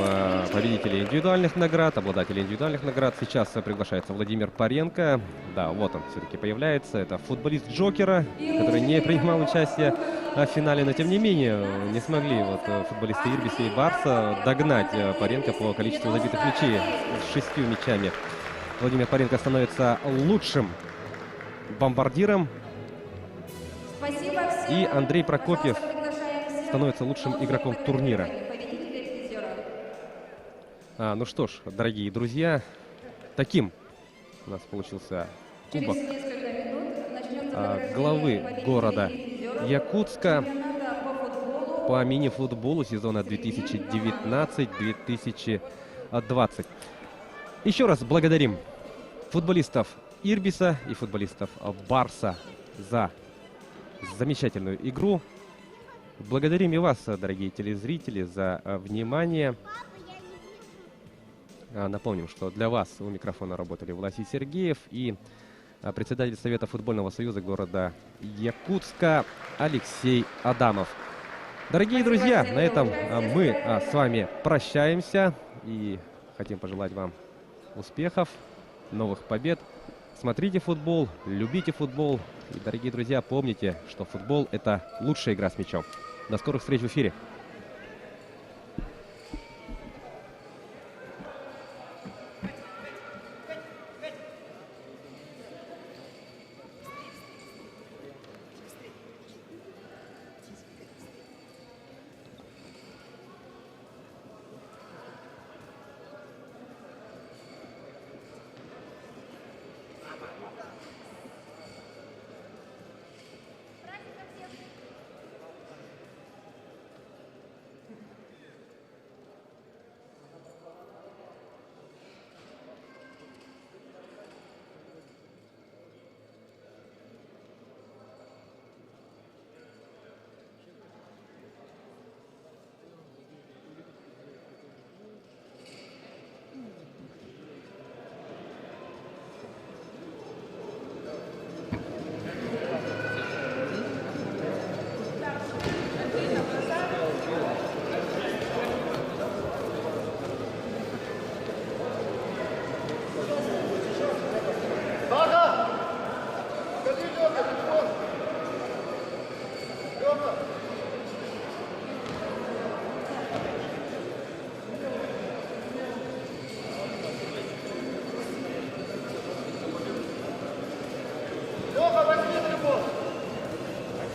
Speaker 1: победителей индивидуальных наград, обладателей индивидуальных наград. Сейчас приглашается Владимир Паренко. Да, вот он все-таки появляется. Это футболист Джокера, который не принимал участие в финале, но тем не менее не смогли футболисты Ирбиса и Барса догнать Паренко по количеству забитых мячей с 6 мячами. Владимир Паренко становится лучшим бомбардиром. И Андрей Прокопьев становится лучшим игроком турнира. Ну что ж, дорогие друзья, таким у нас получился кубок главы города Якутска по мини-футболу сезона 2019-2020. Еще раз благодарим футболистов Ирбиса и футболистов Барса за замечательную игру. Благодарим и вас, дорогие телезрители, за внимание. Напомним, что для вас у микрофона работали Власий Сергеев и председатель Совета футбольного союза города Якутска Алексей Адамов. Дорогие друзья, на этом мы с вами прощаемся и хотим пожелать вам успехов, новых побед. Смотрите футбол, любите футбол. И, дорогие друзья, помните, что футбол — это лучшая игра с мячом. До скорых встреч в эфире.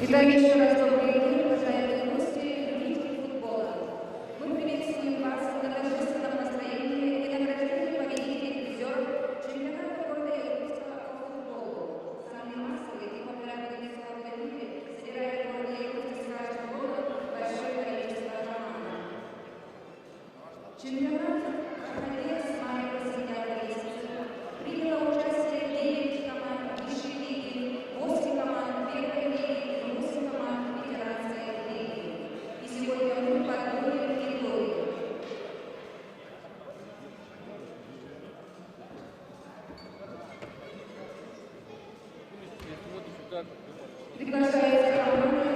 Speaker 18: Итак, еще раз добрый день, уважаемые гости, любители футбола. Мы приветствуем вас в торжественном настроении и награждении победителей призеров чемпионата города Якутска по футболу. Самый массовый и популярный вид спорта в мире собирает в городе Якутске с каждым годом большое количество команд. Чемпионат проходил с мая по сентябрь месяца. Приняло участие 9 команд высшей лиги, 8 команд первой лиги, и сегодня мы подходим к итогу. Приглашается команда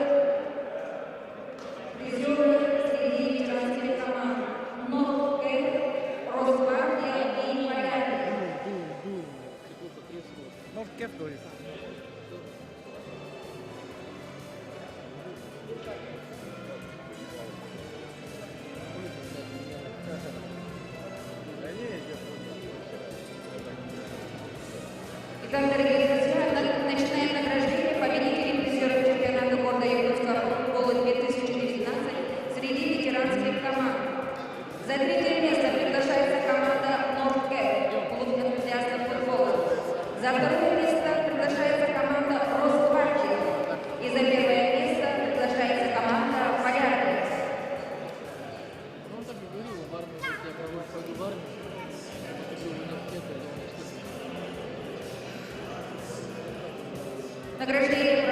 Speaker 18: призеры среди ветеранских команд Норкет, Росгвардия и Порядок. Итак, дорогие друзья, начинаем награждение победителей призеров чемпионата города Якутска по футболу 2019 среди ветеранских команд. За третье место приглашается команда Норкет, клуб энтузиастов футбола. За второе место приглашается команда Росгвардия. И за первое место приглашается команда Порядок. Награждение